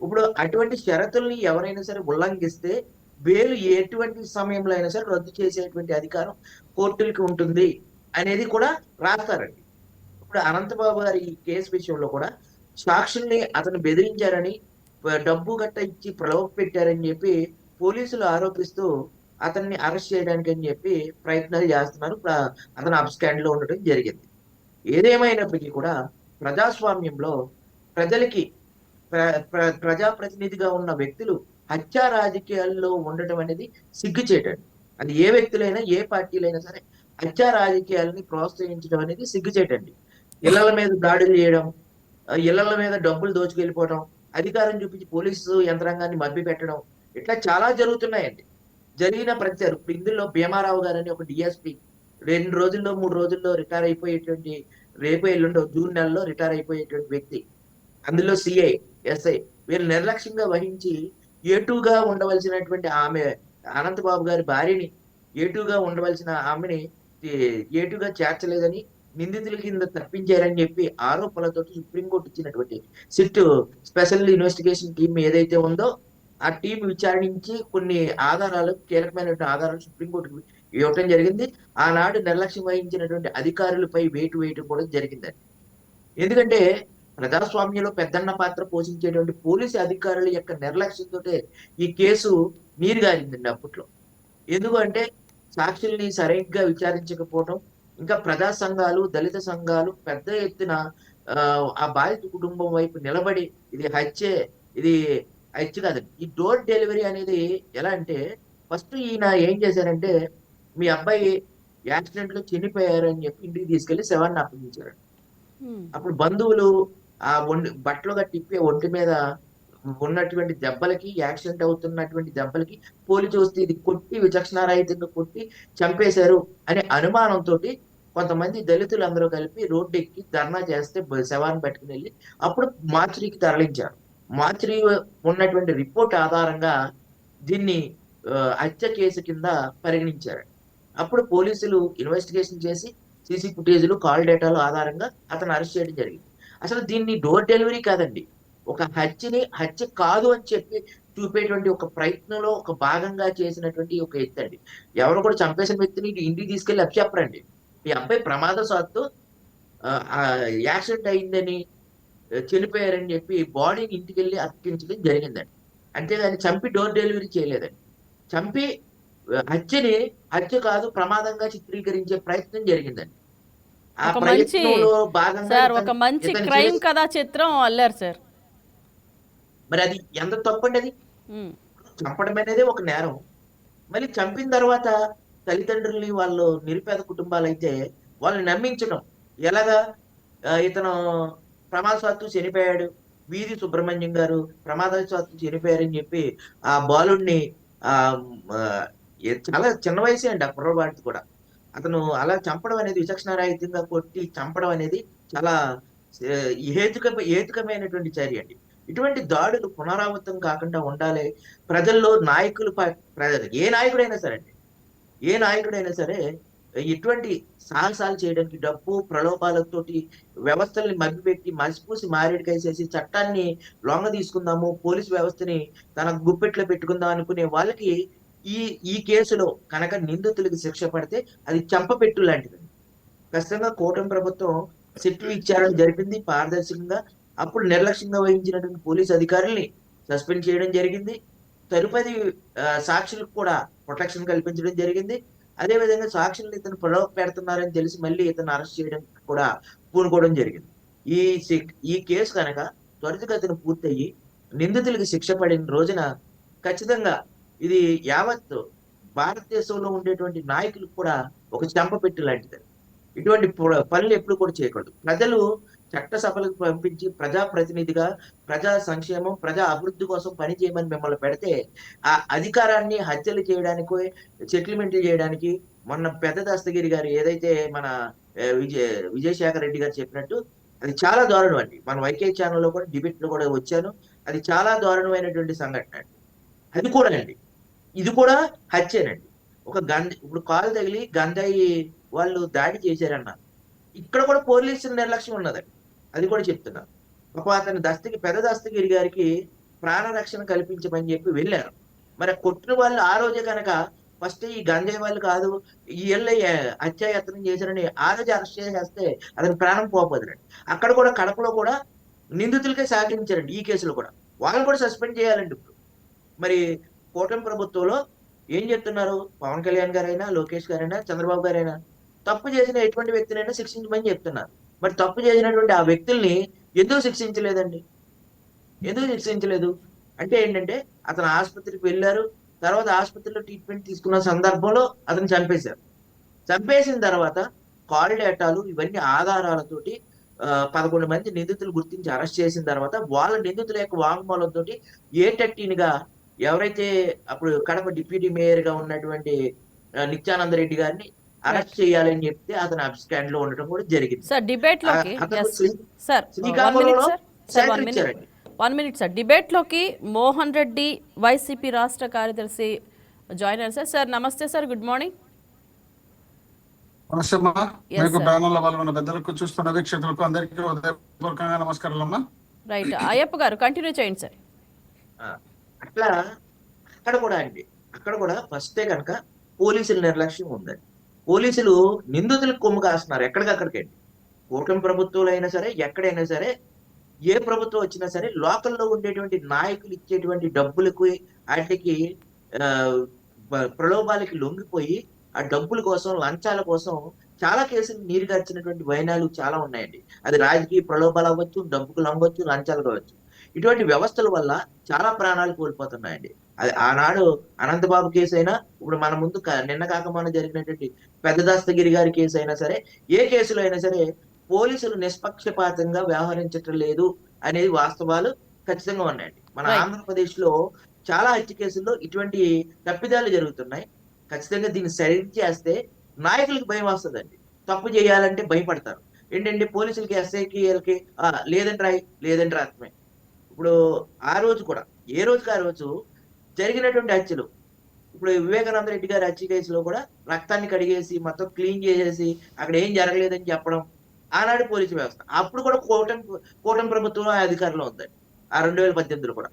ఇప్పుడు అటువంటి షరతుల్ని ఎవరైనా సరే ఉల్లంఘిస్తే బెయిల్ ఎటువంటి సమయంలో అయినా సరే రద్దు చేసేటువంటి అధికారం కోర్టులకి ఉంటుంది అనేది కూడా రాస్తారండి. ఇప్పుడు అనంతబాబు గారి ఈ కేసు విషయంలో కూడా సాక్షుల్ని అతను బెదిరించారని, డబ్బు గట్టా ఇచ్చి ప్రలోభ పెట్టారని చెప్పి పోలీసులు ఆరోపిస్తూ అతన్ని అరెస్ట్ చేయడానికి అని చెప్పి ప్రయత్నాలు చేస్తున్నారు. ఇప్పుడు అతను అబ్స్కాండ్ లో ఉండటం జరిగింది. ఏదేమైనప్పటికీ కూడా ప్రజాస్వామ్యంలో ప్రజలకి ప్రజాప్రతినిధిగా ఉన్న వ్యక్తులు హత్యా రాజకీయాల్లో ఉండటం అనేది సిగ్గుచేటండి. అది ఏ వ్యక్తులైనా, ఏ పార్టీలైనా సరే హత్యా రాజకీయాలని ప్రోత్సహించడం అనేది సిగ్గుచేటండి. ఇళ్లల మీద దాడులు చేయడం, ఇళ్లల మీద డబ్బులు దోచుకెళ్ళిపోవడం, అధికారం చూపించి పోలీసు యంత్రాంగాన్ని మభ్యపెట్టడం, ఇట్లా చాలా జరుగుతున్నాయండి. జరిగిన ప్రచారం ఇప్పుడు ఇందులో భీమారావు గారని ఒక డిఎస్పీ 2 రోజుల్లో 3 రోజుల్లో రిటైర్ అయిపోయేటువంటి, రేపు ఎల్లుండో జూన్ నెలలో రిటైర్ అయిపోయేటువంటి వ్యక్తి. అందులో సిఐ, ఎస్ఐ వీళ్ళు నిర్లక్ష్యంగా వహించి ఏటూగా ఉండవలసినటువంటి ఆమె అనంతబాబు గారి భార్యని, ఏటూగా ఉండవలసిన ఆమెని ఏటూగా చేర్చలేదని, నిందితుల కింద తప్పించారని చెప్పి ఆరోపణలతోటి సుప్రీంకోర్టు ఇచ్చినటువంటి సిట్ స్పెషల్ ఇన్వెస్టిగేషన్ టీం ఏదైతే ఉందో ఆ టీం విచారించి కొన్ని ఆధారాలు, కీలకమైనటువంటి ఆధారాలు సుప్రీంకోర్టుకు ఇవ్వటం జరిగింది. ఆనాడు నిర్లక్ష్యం వహించినటువంటి అధికారులపై వేటు వేయటం కూడా జరిగిందండి. ఎందుకంటే ప్రజాస్వామ్యంలో పెద్దన్న పాత్ర పోషించేటువంటి పోలీసు అధికారుల యొక్క నిర్లక్ష్యంతో ఈ కేసు నీరుగారిందండి అప్పట్లో. ఎందుకంటే సాక్షుల్ని సరిగ్గా విచారించకపోవటం, ఇంకా ప్రజా సంఘాలు, దళిత సంఘాలు పెద్ద ఎత్తున ఆ బాధిత కుటుంబం వైపు నిలబడి ఇది హత్యే, ఇది హత్య కాదండి, ఈ డోర్ డెలివరీ అనేది ఎలా అంటే ఫస్ట్ ఈయన ఏం చేశారంటే మీ అబ్బాయి యాక్సిడెంట్ లో చనిపోయారు అని చెప్పి ఇంటికి తీసుకెళ్లి శవాన్ని అప్పగించారు. అప్పుడు బంధువులు ఆ బట్టలు తిప్పి ఒంటి మీద ఉన్నటువంటి దెబ్బలకి, యాక్సిడెంట్ అవుతున్నటువంటి దెబ్బలకి పోలీసు వస్తే ఇది కొట్టి విచక్షణారహితంగా కొట్టి చంపేశారు అనే అనుమానంతో కొంతమంది దళితులు అందరూ కలిపి రోడ్డు ఎక్కి ధర్నా చేస్తే శవాన్ని పట్టుకుని వెళ్ళి అప్పుడు మార్చురీకి తరలించారు. మార్చురీ ఉన్నటువంటి రిపోర్ట్ ఆధారంగా దీన్ని హత్య కేసు కింద పరిగణించారు. అప్పుడు పోలీసులు ఇన్వెస్టిగేషన్ చేసి సీసీ ఫుటేజ్లు, కాల్ డేటాలు ఆధారంగా అతను అరెస్ట్ చేయడం జరిగింది. అసలు దీన్ని డోర్ డెలివరీ కాదండి, ఒక హత్యని హత్య కాదు అని చెప్పి చూపేటువంటి ఒక ప్రయత్నంలో ఒక భాగంగా చేసినటువంటి ఒక ఎత్తు అండి. ఎవరు కూడా చంపేసిన వ్యక్తిని ఇంటికి తీసుకెళ్లి అప్పచెప్పరండి. ఈ అబ్బాయి ప్రమాదవశాత్తు యాక్సిడెంట్ అయిందని, చనిపోయారని చెప్పి బాడీని ఇంటికి వెళ్ళి అర్పించడం జరిగిందండి. అంతేగాని చంపి డోర్ డెలివరీ చేయలేదండి. చంపి హత్యని హత్య కాదు ప్రమాదంగా చిత్రీకరించే ప్రయత్నం జరిగిందండి. ఆ ప్రయత్నంలో భాగంగా ఒక మంచి క్రైమ్ కథా చిత్రం అల్లారు సార్. మరి అది ఎంత తప్పండి? అది చంపడం అనేది ఒక నేరం. మళ్ళీ చంపిన తర్వాత తల్లిదండ్రుల్ని, వాళ్ళు నిరుపేద కుటుంబాలు అయితే వాళ్ళని నమ్మించడం ఎలాగా? ఇతను ప్రమాదవశాత్తు చనిపోయాడు, వీధి సుబ్రహ్మణ్యం గారు ప్రమాదవశాత్తు చనిపోయారని చెప్పి ఆ బాలుడిని చాలా చిన్న వయసే అండి ఆ కుర్రవాడికి కూడా. అతను అలా చంపడం అనేది, విచక్షణారహితంగా కొట్టి చంపడం అనేది చాలా ఏతుకమైనటువంటి చర్య అండి. ఇటువంటి దాడులు పునరావృతం కాకుండా ఉండాలి. ప్రజల్లో నాయకులు, ఏ నాయకుడైనా సరే అండి, ఏ నాయకుడైనా సరే ఇటువంటి సాహసాలు చేయడానికి, డబ్బు ప్రలోభాలతోటి వ్యవస్థల్ని మభ్యపెట్టి మసిపూసి మారేడుకేసేసి చట్టాన్ని లొంగ తీసుకుందాము, పోలీసు వ్యవస్థని తన గుప్పెట్లో పెట్టుకుందాం అనుకునే వాళ్ళకి ఈ కేసులో కనుక నిందితులకు శిక్ష పడితే అది చెంపపెట్టు లాంటిది. ఖచ్చితంగా కూటమి ప్రభుత్వం సిట్ విచారణ జరిపింది పారదర్శకంగా. అప్పుడు నిర్లక్ష్యంగా వహించినటువంటి పోలీసు అధికారుల్ని సస్పెండ్ చేయడం జరిగింది. తదుపరి సాక్షులకు కూడా ప్రొటెక్షన్ కల్పించడం జరిగింది. అదే విధంగా సాక్షుల్ని ఇతను ప్రలోభ పెడుతున్నారని తెలిసి మళ్ళీ ఇతను అరెస్ట్ చేయడం కూడా పూనుకోవడం జరిగింది. ఈ కేసు కనుక త్వరితగతిన పూర్తయ్యి నిందితులకు శిక్ష పడిన రోజున ఖచ్చితంగా ఇది యావత్ భారతదేశంలో ఉండేటువంటి నాయకులకు కూడా ఒక చెంపపెట్టు లాంటిది. ఇటువంటి పనులు ఎప్పుడు కూడా చేయకూడదు. ప్రజలు చట్టసభలకు పంపించి ప్రజాప్రతినిధిగా ప్రజా సంక్షేమం, ప్రజా అభివృద్ధి కోసం పని చేయమని మిమ్మల్ని పెడితే ఆ అధికారాన్ని హత్యలు చేయడానికి, సెటిల్మెంట్లు చేయడానికి మొన్న పెద్ద దస్తగిరి గారు ఏదైతే మన విజయశేఖర్ రెడ్డి గారు చెప్పినట్టు అది చాలా దారుణం అండి. మన వైకే ఛానల్లో కూడా డిబేట్ లో కూడా వచ్చాను. అది చాలా దారుణమైనటువంటి సంఘటన అండి. అది కూడా అండి ఇది కూడా హత్యేనండి. ఇప్పుడు కాలు తగిలి గంజాయి వాళ్ళు దాడి చేశారన్నారు. ఇక్కడ కూడా పోలీసుల నిర్లక్ష్యం ఉన్నదండి. అది కూడా చెప్తున్నారు. అతని పెద్ద దస్తగిరి గారికి ప్రాణరక్షణ కల్పించమని చెప్పి వెళ్ళారు. మరి కొట్టిన వాళ్ళు ఆ రోజే కనుక ఫస్ట్ ఈ గంజాయి వాళ్ళు కాదు వీళ్ళే హత్యాయత్నం చేశారని ఆ రోజు అరెస్ట్ చేసేస్తే అతని ప్రాణం పోపోదురండి. అక్కడ కూడా కడపలో కూడా నిందితులకే సహకరించారండి. ఈ కేసులో కూడా వాళ్ళని కూడా సస్పెండ్ చేయాలండి. ఇప్పుడు మరి కూటమి ప్రభుత్వంలో ఏం చెప్తున్నారు? పవన్ కళ్యాణ్ గారైనా, లోకేష్ గారైనా, చంద్రబాబు గారైనా తప్పు చేసిన ఎటువంటి వ్యక్తినైనా శిక్షించమని చెప్తున్నారు. మరి తప్పు చేసినటువంటి ఆ వ్యక్తుల్ని ఎందుకు శిక్షించలేదండి? ఎందుకు శిక్షించలేదు అంటే ఏంటంటే అతను ఆసుపత్రికి వెళ్ళారు. తర్వాత ఆసుపత్రిలో ట్రీట్మెంట్ తీసుకున్న సందర్భంలో అతను చంపేశారు. చంపేసిన తర్వాత కాల్ డేటాలు ఇవన్నీ ఆధారాలతోటి 11 మంది నిందితులు గుర్తించి అరెస్ట్ చేసిన తర్వాత వాళ్ళ నిందితుల యొక్క వాంగ్మూలంతో గా ఎవరైతే అప్పుడు కడప డిప్యూటీ మేయర్ గా ఉన్నటువంటి నిత్యానంద రెడ్డి గారిని అరెస్ట్ చేయాలని చెప్తే అతను అబ్స్కాండ్ లో ఉండటం కూడా జరిగింది. సార్ డిబేట్ లోకి శ్రీకాకుళంలో ఇచ్చారండి. 1 minute సార్ డిబేట్ లోకి మోహన్ రెడ్డి వైసీపీ రాష్ట్ర కార్యదర్శి జాయిన్ అయ్యారు. సార్ నమస్తే సార్, గుడ్ మార్నింగ్. నమస్తే అమ్మా. మీకు ప్యానల్ పాల్గొన్న పెద్దలకు, చూస్తున్న వీక్షకులకు అందరికీ హృదయపూర్వకంగా నమస్కారాలు అమ్మా. రైట్, అయ్యప్ప గారు కంటిన్యూ చేయండి సార్. అట్లా అక్కడ కూడా ఫస్టే కనుక పోలీసుల నిర్లక్ష్యం ఉందండి. పోలీసులు నిందితులకు కొమ్ము కాస్తున్నారు ఎక్కడికక్కడికండి. కూటమి ప్రభుత్వాలు అయినా సరే, ఎక్కడైనా సరే, ఏ ప్రభుత్వం వచ్చినా సరే లోకల్లో ఉండేటువంటి నాయకులు ఇచ్చేటువంటి డబ్బులకు వాటికి ప్రలోభాలకి లొంగిపోయి ఆ డబ్బుల కోసం, లంచాల కోసం చాలా కేసులు నీరుగార్చినటువంటి వైనాలు చాలా ఉన్నాయండి. అది రాజకీయ ప్రలోభాలు అవ్వచ్చు, డబ్బుకు లొంగవచ్చు, లంచాలు కావచ్చు. ఇటువంటి వ్యవస్థల వల్ల చాలా ప్రాణాలు కోల్పోతున్నాయండి. అది ఆనాడు అనంతబాబు కేసు అయినా, ఇప్పుడు మన ముందు నిన్న కాక మన జరిగినటువంటి పెద్ద దస్తగిరి గారి కేసు అయినా సరే, ఏ కేసులో అయినా సరే పోలీసులు నిష్పక్షపాతంగా వ్యవహరించటం లేదు అనేది వాస్తవాలు ఖచ్చితంగా ఉన్నాయండి. మన ఆంధ్రప్రదేశ్ లో చాలా హత్య కేసుల్లో ఇటువంటి తప్పిదాలు జరుగుతున్నాయి. ఖచ్చితంగా దీన్ని సరి చేస్తే నాయకులకు భయం వస్తుందండి. తప్పు చేయాలంటే భయపడతారు. ఏంటంటే పోలీసులకి, ఎస్ఐకి, వీళ్ళకి లేదంటే అర్థమే. ఇప్పుడు ఆ రోజు కూడా ఏ రోజుకి ఆ రోజు జరిగినటువంటి హత్యలు, ఇప్పుడు వివేకానంద రెడ్డి గారి హత్య కేసులో కూడా రక్తాన్ని కడిగేసి మొత్తం క్లీన్ చేసేసి అక్కడ ఏం జరగలేదని చెప్పడం ఆనాడు పోలీసు వ్యవస్థ. అప్పుడు కూడా కూటమి ప్రభుత్వం అధికారంలో ఉందండి. ఆ 2018లో కూడా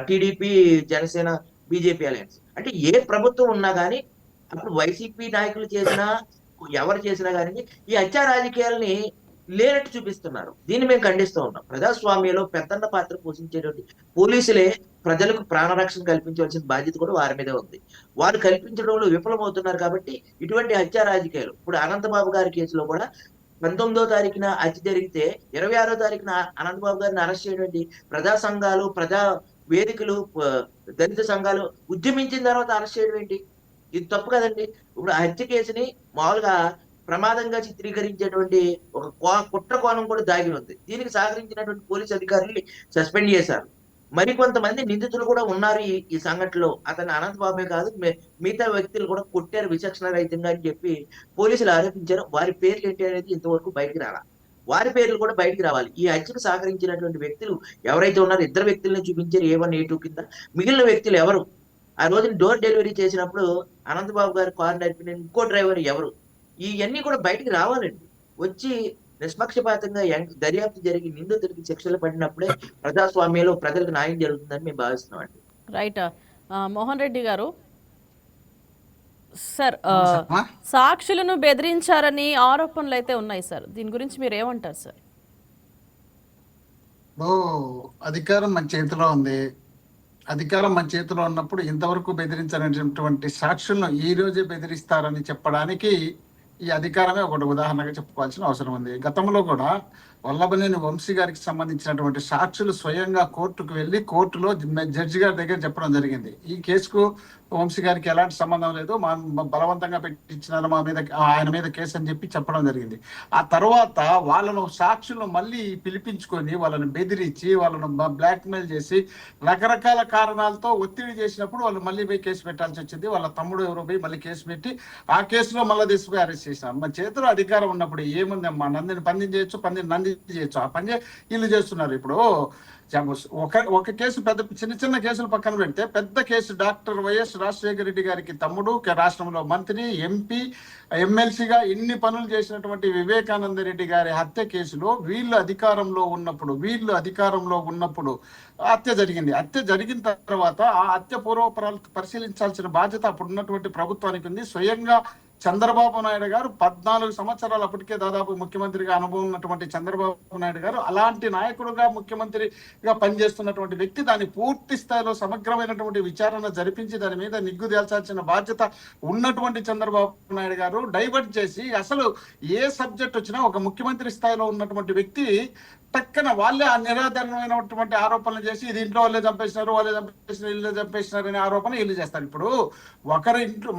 టీడీపీ, జనసేన, బీజేపీ అలయన్స్. అంటే ఏ ప్రభుత్వం ఉన్నా కానీ అప్పుడు వైసీపీ నాయకులు చేసినా, ఎవరు చేసినా కానీ ఈ హత్యా రాజకీయాలని లేనట్టు చూపిస్తున్నారు. దీన్ని మేము ఖండిస్తూ ఉన్నాం. ప్రజాస్వామ్యంలో పెద్దన్న పాత్ర పోషించేటువంటి పోలీసులే ప్రజలకు ప్రాణరక్షణ కల్పించవలసిన బాధ్యత కూడా వారి మీదే ఉంది. వారు కల్పించడంలో విఫలమవుతున్నారు. కాబట్టి ఇటువంటి హత్యా రాజకీయాలు, ఇప్పుడు అనంతబాబు గారి కేసులో కూడా 19వ తారీఖున హత్య జరిగితే 26వ తారీఖున అనంతబాబు గారిని అరెస్ట్ చేయడం, ప్రజా సంఘాలు, ప్రజా వేదికలు, దళిత సంఘాలు ఉద్యమించిన తర్వాత అరెస్ట్ చేయడం ఏంటి? ఇది తప్పు కదండి. ఇప్పుడు ఆ హత్య కేసుని మామూలుగా ప్రమాదంగా చిత్రీకరించేటువంటి ఒక కుట్ర కోణం కూడా దాగి ఉంది. దీనికి సహకరించినటువంటి పోలీసు అధికారుల్ని సస్పెండ్ చేశారు. మరికొంతమంది నిందితులు కూడా ఉన్నారు ఈ సంఘటనలో. అతను అనంతబాబే కాదు, మిగతా వ్యక్తులు కూడా కొట్టారు విచక్షణ రహితంగా అని చెప్పి పోలీసులు ఆరోపించారు. వారి పేర్లు ఏంటి అనేది ఇంతవరకు బయటికి రావాలి. వారి పేర్లు కూడా బయటికి రావాలి. ఈ హత్యకు సహకరించినటువంటి వ్యక్తులు ఎవరైతే ఉన్నారో 2 వ్యక్తులను చూపించారు A1, A2 కింద. మిగిలిన వ్యక్తులు ఎవరు? ఆ రోజున డోర్ డెలివరీ చేసినప్పుడు అనంతబాబు గారు కారు నడిపిన ఇంకో డ్రైవర్ ఎవరు? ఇవన్నీ కూడా బయటికి రావాలండి. వచ్చి నిష్పక్షపాతంగా దర్యాప్తు జరిగి నిందితుడికి శిక్షలు పడినప్పుడే ప్రజాస్వామ్యంలో ప్రజలకు న్యాయం జరుగుతుందని మేము భావిస్తున్నాం అండి. రైట్, మోహన్ రెడ్డి గారు సార్, సాక్షులను బెదిరించారని ఆరోపణలు అయితే ఉన్నాయి సార్. దీని గురించి మీరు ఏమంటారు సార్? అధికారం మన చేతిలో ఉంది. అధికారం మన చేతిలో ఉన్నప్పుడు ఇంతవరకు బెదిరించినటువంటి సాక్షులను ఈ రోజే బెదిరిస్తారని చెప్పడానికి ఈ అధికారమే ఒకటి ఉదాహరణగా చెప్పుకోవాల్సిన అవసరం ఉంది. గతంలో కూడా వల్లభనేని వంశీ గారికి సంబంధించినటువంటి సాక్షులు స్వయంగా కోర్టుకు వెళ్ళి కోర్టులో జడ్జి గారి దగ్గర చెప్పడం జరిగింది. ఈ కేసుకు వంశీ గారికి ఎలాంటి సంబంధం లేదు, మా బలవంతంగా పెట్టించినారు మా మీద, ఆయన మీద కేసు అని చెప్పి చెప్పడం జరిగింది. ఆ తర్వాత వాళ్ళను సాక్షులను మళ్ళీ పిలిపించుకొని వాళ్ళని బెదిరించి వాళ్ళను బ్లాక్మెయిల్ చేసి రకరకాల కారణాలతో ఒత్తిడి చేసినప్పుడు వాళ్ళు మళ్ళీ పోయి కేసు పెట్టాల్సి వచ్చింది. వాళ్ళ తమ్ముడు ఎవరో పోయి మళ్ళీ కేసు పెట్టి ఆ కేసులో మళ్ళీ తీసుకుపోయి అరెస్ట్ చేసినారు. మన చేతిలో అధికారం ఉన్నప్పుడు ఏముందమ్మా, నందిని పందిని చేయొచ్చు, పందిని నంది చేయొచ్చు. ఆ పని వీళ్ళు చేస్తున్నారు. ఇప్పుడు ఒక కేసు, పెద్ద చిన్న కేసులు పక్కన పెడితే పెద్ద case doctor YS Rajasekhara Reddy గారికి తమ్ముడు, రాష్ట్రంలో మంత్రి, ఎంపీ, ఎమ్మెల్సీగా ఇన్ని పనులు చేసినటువంటి వివేకానంద రెడ్డి గారి హత్య కేసులో వీళ్ళు అధికారంలో ఉన్నప్పుడు హత్య జరిగింది. హత్య జరిగిన తర్వాత ఆ హత్య పూర్వపరాలు పరిశీలించాల్సిన బాధ్యత అప్పుడు ఉన్నటువంటి ప్రభుత్వానికి ఉంది. స్వయంగా చంద్రబాబు నాయుడు గారు 14 సంవత్సరాలు అప్పటికే దాదాపు ముఖ్యమంత్రిగా అనుభవం ఉన్నటువంటి చంద్రబాబు నాయుడు గారు అలాంటి నాయకుడుగా ముఖ్యమంత్రిగా పనిచేస్తున్నటువంటి వ్యక్తి దాన్ని పూర్తి స్థాయిలో సమగ్రమైనటువంటి విచారణ జరిపించి దాని మీద నిగ్గు తేల్చాల్సిన బాధ్యత ఉన్నటువంటి చంద్రబాబు నాయుడు గారు డైవర్ట్ చేసి అసలు ఏ సబ్జెక్ట్ వచ్చినా ఒక ముఖ్యమంత్రి స్థాయిలో ఉన్నటువంటి వ్యక్తి టక్కన వాళ్ళే ఆ నిరాధారణమైనటువంటి ఆరోపణలు చేసి ఇది ఇంట్లో వాళ్ళే చంపేసినారు ఇల్లు చంపేసినారు అనే ఆరోపణ వీళ్ళు చేస్తారు. ఇప్పుడు ఒకరి ఇంట్లో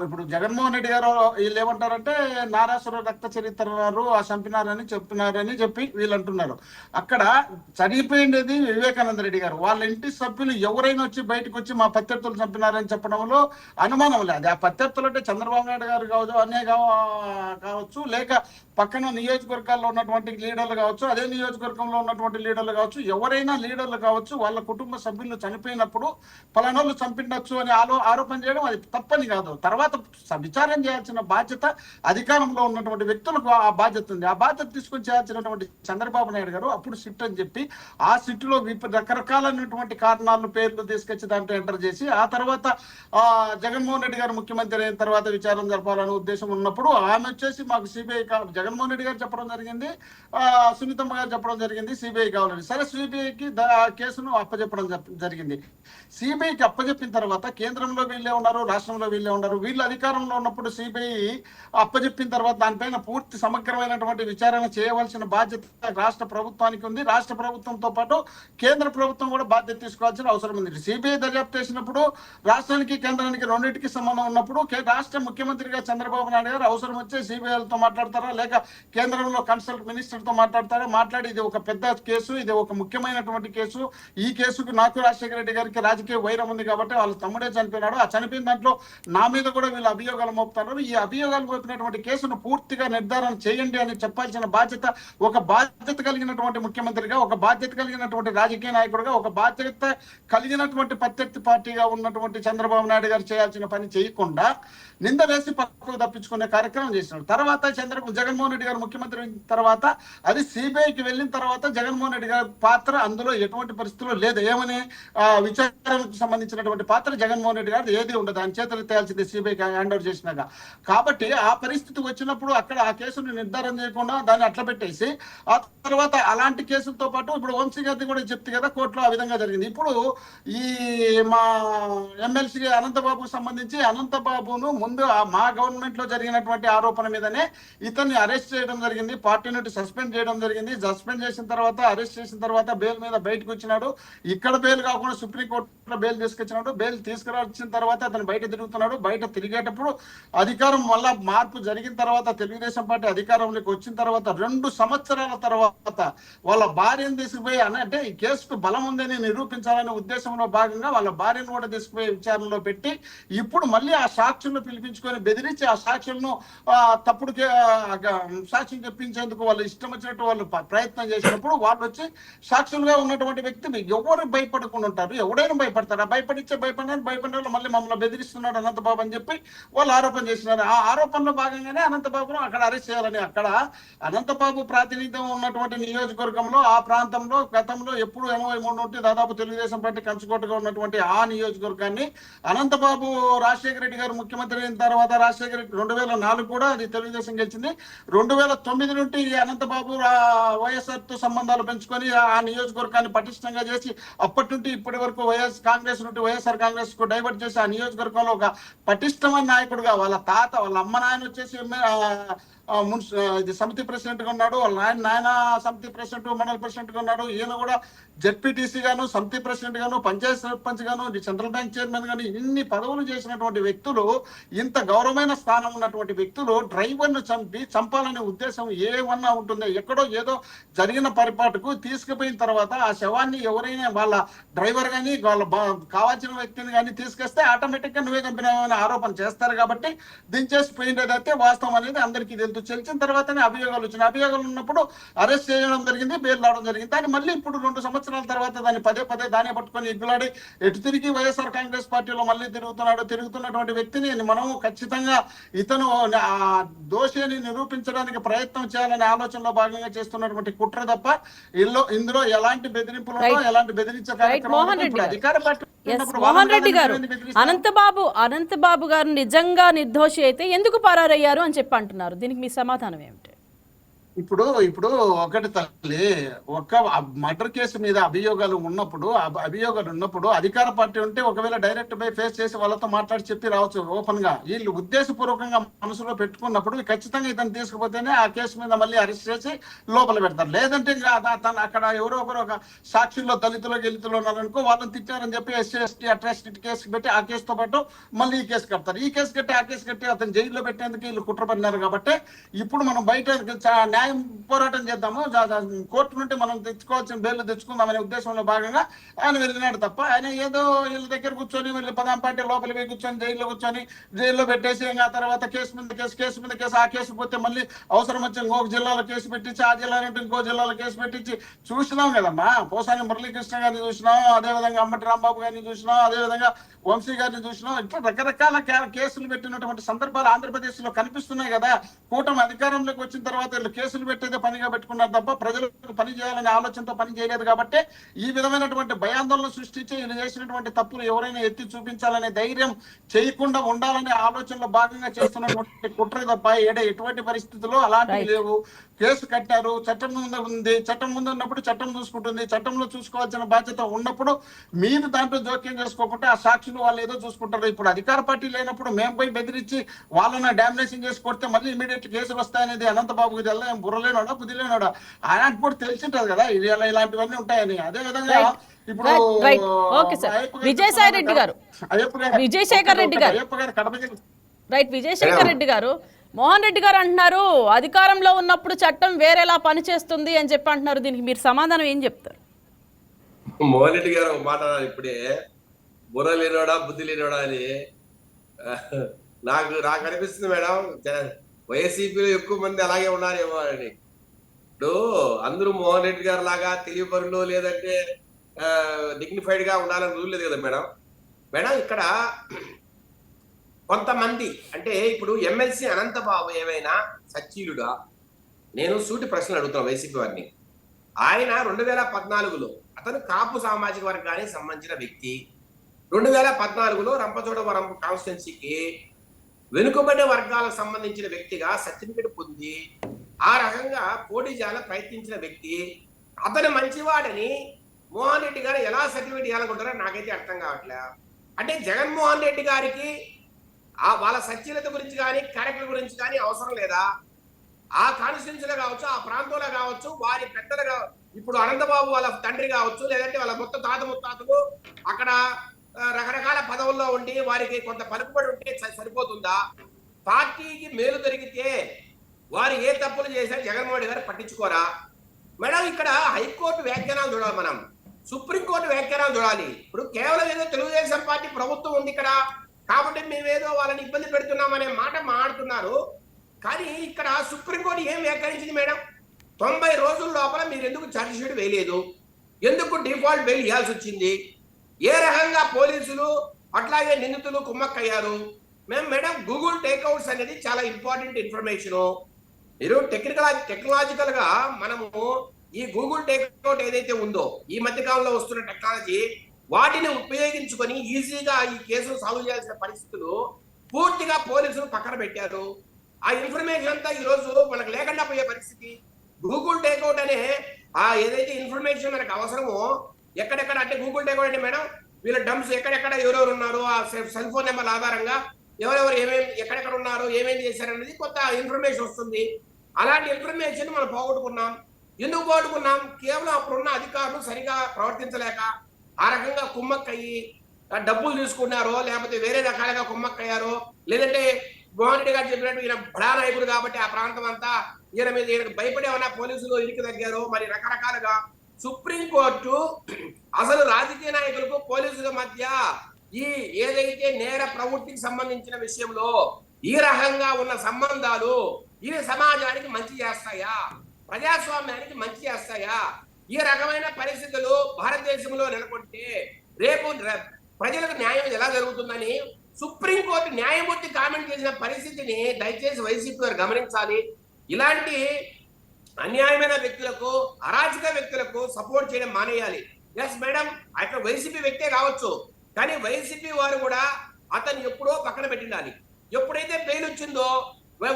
ఇప్పుడు జగన్మోహన్ రెడ్డి గారు వీళ్ళు ఏమంటారంటే నారాసుర రక్త చరిత్రన్నారు ఆ చంపినారని చెప్పి వీళ్ళు అంటున్నారు. అక్కడ చనిపోయింది వివేకానంద రెడ్డి గారు. వాళ్ళ ఇంటి సభ్యులు ఎవరైనా వచ్చి బయటకు వచ్చి మా ప్రత్యర్థులు చంపినారని చెప్పడంలో అనుమానం లేదు. ఆ ప్రత్యర్థులు అంటే చంద్రబాబు నాయుడు గారు కావచ్చు, అన్నే కావచ్చు, లేక పక్కన నియోజకవర్గాల్లో ఉన్నటువంటి లీడర్లు కావచ్చు, అదే నియోజకవర్గంలో ఉన్నటువంటి లీడర్లు కావచ్చు, ఎవరైనా లీడర్లు కావచ్చు, వాళ్ళ కుటుంబ సభ్యులు చనిపోయినప్పుడు పలానోళ్ళు చంపిండొచ్చు అని ఆరోపణ చేయడం అది తప్పని కాదు. తర్వాత విచారణ చేయాల్సిన బాధ్యత అధికారంలో ఉన్నటువంటి వ్యక్తులకు ఆ బాధ్యత ఉంది. ఆ బాధ్యత తీసుకొని చేయాల్సినటువంటి చంద్రబాబు నాయుడు గారు అప్పుడు సిట్ అని చెప్పి ఆ సిట్లో రకరకాలైనటువంటి కారణాలు పేర్లు తీసుకొచ్చి దాంట్లో ఎంటర్ చేసి ఆ తర్వాత జగన్మోహన్ రెడ్డి గారు ముఖ్యమంత్రి అయిన తర్వాత విచారణ జరపాలనే ఉద్దేశం ఉన్నప్పుడు ఆమె వచ్చేసి మాకు సిబిఐ జగన్మోహన్ రెడ్డి గారు చెప్పడం జరిగింది, సునీతమ్మ గారు చెప్పడం జరిగింది సిబిఐ కావాలని. సరే, సిబిఐకి కేసును అప్పచెప్పడం జరిగింది. సిబిఐకి అప్పచెప్పిన తర్వాత కేంద్రంలో వీళ్ళే ఉన్నారు, రాష్ట్రంలో వీళ్ళే ఉన్నారు. వీళ్ళు అధికారంలో ఉన్నప్పుడు సిబిఐ అప్పచెప్పిన తర్వాత దానిపైన పూర్తి సమగ్రమైనటువంటి విచారణ చేయవలసిన బాధ్యత రాష్ట్ర ప్రభుత్వానికి ఉంది. రాష్ట్ర ప్రభుత్వంతో పాటు కేంద్ర ప్రభుత్వం కూడా బాధ్యత తీసుకోవాల్సిన అవసరం ఉంది. సిబిఐ దర్యాప్తు చేసినప్పుడు రాష్ట్రానికి కేంద్రానికి రెండింటికి సంబంధం ఉన్నప్పుడు రాష్ట్ర ముఖ్యమంత్రిగా చంద్రబాబు నాయుడు గారు అవసరం వచ్చే సిబిఐలతో మాట్లాడతారా లేక కేంద్రంలో కన్సల్ట్ మినిస్టర్ తో మాట్లాడి ఇది ఒక పెద్ద కేసు, ఇది ఒక ముఖ్యమైనటువంటి కేసు, ఈ కేసుకు నాకు రాజశేఖర రెడ్డి గారికి రాజకీయ వైరం ఉంది కాబట్టి వాళ్ళ తమ్ముడే చనిపోయినాడు, ఆ చనిపోయిన దాంట్లో నా మీద కూడా వీళ్ళు అభియోగాలు మోపుతున్నారు, ఈ అభియోగాలు మోపినటువంటి కేసును పూర్తిగా నిర్ధారణ చేయండి అని చెప్పాల్సిన బాధ్యత ఒక బాధ్యత కలిగినటువంటి ముఖ్యమంత్రిగా, ఒక బాధ్యత కలిగినటువంటి రాజకీయ నాయకుడిగా, ఒక బాధ్యత కలిగినటువంటి ప్రత్యర్థి పార్టీగా ఉన్నటువంటి చంద్రబాబు నాయుడు గారు చేయాల్సిన పని చేయకుండా నింద వేసి పక్కకు తప్పించుకునే కార్యక్రమం చేసినారు. తర్వాత జగన్మోహన్ రెడ్డి గారు ముఖ్యమంత్రి అయిన తర్వాత అది సిబిఐకి వెళ్ళిన తర్వాత జగన్మోహన్ రెడ్డి గారి పాత్ర అందులో ఎటువంటి పరిస్థితుల్లో లేదు. ఏమని విచారణకు సంబంధించినటువంటి పాత్ర జగన్మోహన్ రెడ్డి గారు ఏది ఉండదు, ఆయన చేతులు తేల్చింది సిబిఐకి హ్యాండ్ ఓవర్ చేసినాక. కాబట్టి ఆ పరిస్థితి వచ్చినప్పుడు అక్కడ ఆ కేసును నిర్ధారణ చేయకుండా దాన్ని అట్లా పెట్టేసి ఆ తర్వాత అలాంటి కేసులతో పాటు ఇప్పుడు వంశీ గారిది కూడా చెప్తే కదా కోర్టులో ఆ విధంగా జరిగింది. ఇప్పుడు ఈ మా ఎమ్మెల్సీ అనంతబాబుకు సంబంధించి అనంతబాబును ముందు మా గవర్నమెంట్ లో జరిగినటువంటి ఆరోపణ మీదనే ఇతన్ని అరెస్ట్ చేయడం జరిగింది, పార్టీ నుండి సస్పెండ్ చేయడం జరిగింది. సస్పెండ్ చేసిన తర్వాత అరెస్ట్ చేసిన తర్వాత బెయిల్ మీద బయటకు వచ్చినాడు. ఇక్కడ బెయిల్ కాకుండా సుప్రీంకోర్టులో బెయిల్ తీసుకొచ్చినాడు. బెయిల్ తీసుకురాల్సిన తర్వాత అతను బయట తిరుగుతున్నాడు. బయట తిరిగేటప్పుడు అధికారం మళ్ళా మార్పు జరిగిన తర్వాత తెలుగుదేశం పార్టీ అధికారంలోకి వచ్చిన తర్వాత 2 సంవత్సరాల తర్వాత వాళ్ళ భార్యను తీసుకుపోయి అంటే ఈ కేసుకు బలం ఉందని నిరూపించాలనే ఉద్దేశంలో భాగంగా వాళ్ళ భార్యను కూడా తీసుకుపోయి విచారణలో పెట్టి ఇప్పుడు మళ్ళీ ఆ సాక్షులను పిలిపించుకొని బెదిరించి ఆ సాక్షులను తప్పుడు సాక్ష్యం చెప్పించేందుకు వాళ్ళు ఇష్టం వచ్చినట్టు వాళ్ళు ప్రయత్నం చేసినప్పుడు వాళ్ళు వచ్చి సాక్షులుగా ఉన్నటువంటి వ్యక్తిని ఎవరు భయపడకుండా ఉంటారు, ఎవడైనా భయపడతారు. భయపడిన మళ్ళీ మమ్మల్ని బెదిరిస్తున్నాడు అనంతబాబు అని చెప్పి వాళ్ళు ఆరోపణ చేసినారు. ఆ ఆరోపణలో భాగంగానే అనంతబాబును అక్కడ అరెస్ట్ చేయాలని అక్కడ అనంతబాబు ప్రాతినిధ్యం ఉన్నటువంటి నియోజకవర్గంలో ఆ ప్రాంతంలో గతంలో ఎప్పుడు 83 నుండి దాదాపు తెలుగుదేశం పార్టీ కంచుకోటగా ఉన్నటువంటి ఆ నియోజకవర్గాన్ని అనంతబాబు రాజశేఖర రెడ్డి గారు ముఖ్యమంత్రి అయిన తర్వాత రాజశేఖర రెడ్డి 2004 కూడా అది తెలుగుదేశం గెలిచింది. 2009 నుండి అనంతబాబు వైఎస్ఆర్ తో సంబంధాలు పెంచుకొని ఆ నియోజకవర్గాన్ని పటిష్టంగా చేసి అప్పటి నుండి ఇప్పటి వరకు కాంగ్రెస్ నుండి వైఎస్ఆర్ కాంగ్రెస్ కు డైవర్ట్ చేసి ఆ నియోజకవర్గంలో ఒక పటిష్టమైన నాయకుడుగా వాళ్ళ తాత వాళ్ళ అమ్మ నాయన వచ్చేసి సమితి ప్రెసిడెంట్ గా ఉన్నాడు, వాళ్ళ నాయన సమితి ప్రెసిడెంట్ మండల ప్రెసిడెంట్ గా ఉన్నాడు. ఈయన కూడా జెడ్పీటీసీ గాను సమితి ప్రెసిడెంట్ గాను పంచాయత్ సర్పంచ్ గాను సెంట్రల్ బ్యాంక్ చైర్మన్ గాను ఇన్ని పదవులు చేసినటువంటి వ్యక్తులు, ఇంత గౌరవమైన స్థానం ఉన్నటువంటి వ్యక్తులు డ్రైవర్ను చంపాలనే ఉద్దేశం ఏమన్నా ఉంటుందో, ఎక్కడో ఏదో జరిగిన పరిపాటుకు తీసుకుపోయిన తర్వాత ఆ శవాన్ని ఎవరైనా వాళ్ళ డ్రైవర్ కానీ వాళ్ళ కావాల్సిన వ్యక్తిని కానీ తీసుకొస్తే ఆటోమేటిక్ గా నువ్వే చంపినావని ఆరోపణ చేస్తారు కాబట్టి దించేసి పోయినదైతే వాస్తవం అనేది అందరికీ తెలుసు. తెలిసిన తర్వాతనే అభియోగాలు వచ్చినాయి. అభియోగాలు ఉన్నప్పుడు అరెస్ట్ చేయడం జరిగింది, బెయిల్ రావడం జరిగింది. దాన్ని మళ్ళీ ఇప్పుడు 2 సంవత్సరాల తర్వాత దాన్ని పదే దాన్ని పట్టుకొని ఎగ్గులాడి ఎటు తిరిగి వైఎస్ఆర్ కాంగ్రెస్ పార్టీలో మళ్ళీ తిరుగుతున్నటువంటి వ్యక్తిని మనము ఖచ్చితంగా ఇతను దోషి అని నిరూపించడానికి ప్రయత్నం చేయాలనే ఆలోచనలో భాగంగా చేస్తున్నటువంటి కుట్ర తప్ప ఇందులో ఎలాంటి బెదిరింపులు ఎలాంటి బెదిరించే కార్యక్రమం అధికార పార్టీ. మోహన్ రెడ్డి గారు, అనంతబాబు గారు నిజంగా నిర్దోషి అయితే ఎందుకు పరారయ్యారు అని చెప్పి అంటున్నారు. దీనికి మీ సమాధానం ఏమిటి? ఇప్పుడు ఒకటి తల్లి, ఒక మర్డర్ కేసు మీద అభియోగాలు ఉన్నప్పుడు అధికార పార్టీ ఉంటే ఒకవేళ డైరెక్ట్ బై ఫేస్ చేసి వాళ్ళతో మాట్లాడి చెప్పి రావచ్చు ఓపెన్ గా. వీళ్ళు ఉద్దేశపూర్వకంగా మనసులో పెట్టుకున్నప్పుడు ఖచ్చితంగా ఇతను తీసుకుపోతేనే ఆ కేసు మీద మళ్ళీ అరెస్ట్ చేసి లోపల పెడతారు. లేదంటే అక్కడ ఎవరో ఒకరు ఒక సాక్షుల్లో దళితులు ఉన్నారనుకో, వాళ్ళని తిట్టారని చెప్పి SC ST అట్రాసిటీ కేసు పెట్టి ఆ కేసుతో పాటు మళ్ళీ ఈ కేసు కడతారు. ఈ కేసు కట్టి ఆ కేసు కట్టి అతను జైల్లో పెట్టేందుకు వీళ్ళు కుట్ర పడినారు. కాబట్టి ఇప్పుడు మనం బయట న్యాయం పోరాటం చేద్దాము, కోర్టు నుండి మనం తెచ్చుకోవాల్సిన బెయిల్ తెచ్చుకుందామనే ఉద్దేశంలో భాగంగా ఆయన వెళ్ళినాడు తప్ప ఆయన ఏదో వీళ్ళ దగ్గర కూర్చొని వీళ్ళు పదాం పార్టీ లోపలి పోయి కూర్చొని జైల్లో పెట్టేసి ఆ తర్వాత కేసు మీద కేసు ఆ కేసు పోతే మళ్ళీ అవసరం వచ్చి ఇంకొక జిల్లాలో కేసు పెట్టించి ఆ జిల్లా నుండి ఇంకో జిల్లాలో కేసు పెట్టించి చూసినాం కదమ్మా. పోసాని మురళీకృష్ణ గారిని చూసినాం, అదేవిధంగా అంబటి రాంబాబు గారిని చూసినాం, అదేవిధంగా వంశీ గారిని చూసినాం. ఇట్లా రకరకాల కేసులు పెట్టినటువంటి సందర్భాలు ఆంధ్రప్రదేశ్ లో కనిపిస్తున్నాయి కదా. కూటమి అధికారంలోకి వచ్చిన తర్వాత వీళ్ళు కేసులు పెట్టేదే పనిగా పెట్టుకున్నారు తప్ప ప్రజలకు పని చేయాలనే ఆలోచనతో పని చేయలేదు. కాబట్టి ఈ విధమైనటువంటి భయాందోళన సృష్టించి వీళ్ళు చేసినటువంటి తప్పులు ఎవరైనా ఎత్తి చూపించాలనే ధైర్యం చేయకుండా ఉండాలనే ఆలోచనలో భాగంగా చేస్తున్నటువంటి కుట్ర తప్ప ఎటువంటి పరిస్థితుల్లో అలాంటివి లేవు. కేసు కట్టారు, చట్టం ముందు ఉంది, చట్టం ముందు ఉన్నప్పుడు చట్టం చూసుకుంటుంది. చట్టంలో చూసుకోవాల్సిన బాధ్యత ఉన్నప్పుడు మీరు దాంట్లో జోక్యం చేసుకోకుంటే ఆ సాక్షులు వాళ్ళు ఏదో చూసుకుంటారు. ఇప్పుడు అధికార పార్టీ లేనప్పుడు మేము పోయి బెదిరించి వాళ్ళని డామినేషన్ చేసి కొడితే మళ్ళీ ఇమీడియట్ కేసులు వస్తాయనేది అనంతబాబుకి తెల్ల బుర్రలేనోడా బుద్ధి లేనోడా ఆయన కూడా తెలిసింటది కదా ఇలాంటివన్నీ ఉంటాయని. అదే విధంగా ఇప్పుడు విజయసాయి రెడ్డి గారు, విజయశేఖర్ రెడ్డి గారు, విజయశేఖర్ రెడ్డి గారు, మోహన్ రెడ్డి గారు అంటున్నారు అధికారంలో ఉన్నప్పుడు చట్టం వేరేలా పనిచేస్తుంది అని చెప్పి అంటున్నారు. దీనికి మీరు సమాధానం ఏం చెప్తారు? మోహన్ రెడ్డి గారు ఒక మాట ఇప్పుడే బుర్ర లేనోడా బుద్ధి లేనోడా అని నాకు అనిపిస్తుంది మేడం. వైసీపీలో ఎక్కువ మంది అలాగే ఉన్నారేమో అని. ఇప్పుడు అందరూ మోహన్ రెడ్డి గారు లాగా తెలియపరులు లేదంటే డిగ్నిఫైడ్ గా ఉండాలని రూల్ లేదు కదా మేడం. ఇక్కడ కొంతమంది అంటే ఇప్పుడు ఎమ్మెల్సీ అనంతబాబు ఏమైనా సచ్చీలుడా? నేను సూటి ప్రశ్నలు అడుగుతాను వైసీపీ వారిని. ఆయన 2014లో అతను కాపు సామాజిక వర్గానికి సంబంధించిన వ్యక్తి. 2014లో రంపచోడవరం కాన్స్టిట్యున్సీకి వెనుకబడే వర్గాలకు సంబంధించిన వ్యక్తిగా సర్టిఫికెట్ పొంది ఆ రకంగా పోటీ చేయాలని ప్రయత్నించిన వ్యక్తి. అతను మంచివాడని మోహన్ రెడ్డి గారు ఎలా సర్టిఫికెట్ ఇవ్వాలనుకుంటారో నాకైతే అర్థం కావట్లే. అంటే జగన్మోహన్ రెడ్డి గారికి వాళ్ళ సచ్చీలత గురించి కానీ క్యారెక్టర్ గురించి కానీ అవసరం లేదా? ఆ కాన్స్టిట్యున్సీలో కావచ్చు, ఆ ప్రాంతంలో కావచ్చు, వారి పెద్దలుగా ఇప్పుడు అనంతబాబు వాళ్ళ తండ్రి కావచ్చు, లేదంటే వాళ్ళ మొత్తం తాత ముత్తాతలు అక్కడ రకరకాల పదవుల్లో ఉండి వారికి కొంత పలుకుబడి ఉంటే సరిపోతుందా? పార్టీకి మేలు జరిగితే వారు ఏ తప్పులు చేశారు జగన్మోహన్ రెడ్డి గారు పట్టించుకోరా మేడం? ఇక్కడ హైకోర్టు వ్యాఖ్యానాలు చూడాలి, మనం సుప్రీంకోర్టు వ్యాఖ్యానాలు చూడాలి. ఇప్పుడు కేవలం ఏదో తెలుగుదేశం పార్టీ ప్రభుత్వం ఉంది ఇక్కడ కాబట్టి మేమేదో వాళ్ళని ఇబ్బంది పెడుతున్నామనే మాట మాట్లాడుతున్నారు. కానీ ఇక్కడ సుప్రీంకోర్టు ఏం వ్యాఖ్యానించింది మేడం? 90 రోజుల లోపల మీరు ఎందుకు ఛార్జ్ షీట్ వేయలేదు? ఎందుకు డిఫాల్ట్ బెయిల్ ఇవ్వాల్సి వచ్చింది? ఏ రకంగా పోలీసులు అట్లాగే నిందితులు కుమ్మక్కయ్యారు? మేడం గూగుల్ టేక్అవుట్స్ అనేది చాలా ఇంపార్టెంట్ ఇన్ఫర్మేషన్. మీరు టెక్నాలజికల్ గా మనము ఈ గూగుల్ టేక్అవుట్ ఏదైతే ఉందో ఈ మధ్య కాలంలో వస్తున్న టెక్నాలజీ వాటిని ఉపయోగించుకొని ఈజీగా ఈ కేసును సాల్వ్ చేయాల్సిన పరిస్థితులు పూర్తిగా పోలీసులు పక్కన పెట్టారు. ఆ ఇన్ఫర్మేషన్ అంతా ఈ రోజు మనకు లేకుండా పోయే పరిస్థితి. గూగుల్ టేక్అవుట్ అనే ఏదైతే ఇన్ఫర్మేషన్ మనకు అవసరమో ఎక్కడెక్కడ అంటే గూగుల్ టేక్అవుట్ అంటే మేడం వీళ్ళ డమ్స్ ఎక్కడెక్కడ ఎవరెవరు ఉన్నారు ఆ సెల్ ఫోన్ నెంబర్ ఆధారంగా ఎవరెవరు ఏమేమి ఎక్కడెక్కడ ఉన్నారు ఏమేమి చేశారు అనేది కొత్త ఇన్ఫర్మేషన్ వస్తుంది. అలాంటి ఇన్ఫర్మేషన్ మనం పోగొట్టుకున్నాం. ఎందుకు పోగొట్టుకున్నాం? కేవలం అప్పుడున్న అధికారులు సరిగా ప్రవర్తించలేక ఆ రకంగా కుమ్మక్కయ్యి డబ్బులు తీసుకున్నారో లేకపోతే వేరే రకాలుగా కుమ్మక్కయ్యారో లేదంటే మోహన్ రెడ్డి గారు చెప్పినట్టు ఈయన బడా నాయకుడు కాబట్టి ఆ ప్రాంతం అంతా ఈయనకు భయపడి ఏమన్నా పోలీసులు ఇరికి తగ్గారు, మరి రకరకాలుగా సుప్రీంకోర్టు అసలు రాజకీయ నాయకులకు పోలీసుల మధ్య ఈ ఏదైతే నేర ప్రవృత్తికి సంబంధించిన విషయంలో ఈ రకంగా ఉన్న సంబంధాలు ఇవి సమాజానికి మంచి చేస్తాయా, ప్రజాస్వామ్యానికి మంచి చేస్తాయా, ఈ రకమైన పరిస్థితులు భారతదేశంలో నెలకొంటే రేపు ప్రజలకు న్యాయం ఎలా జరుగుతుందని సుప్రీంకోర్టు న్యాయమూర్తి కామెంట్ చేసిన పరిస్థితిని దయచేసి వైసీపీ వారు గమనించాలి. ఇలాంటి అన్యాయమైన వ్యక్తులకు, అరాచక వ్యక్తులకు సపోర్ట్ చేయడం మానేయాలి. ఎస్ మేడం, అక్కడ వైసీపీ వ్యక్తే కావచ్చు, కానీ వైసీపీ వారు కూడా అతను ఎప్పుడో పక్కన పెట్టిండాలి. ఎప్పుడైతే బెయిల్ వచ్చిందో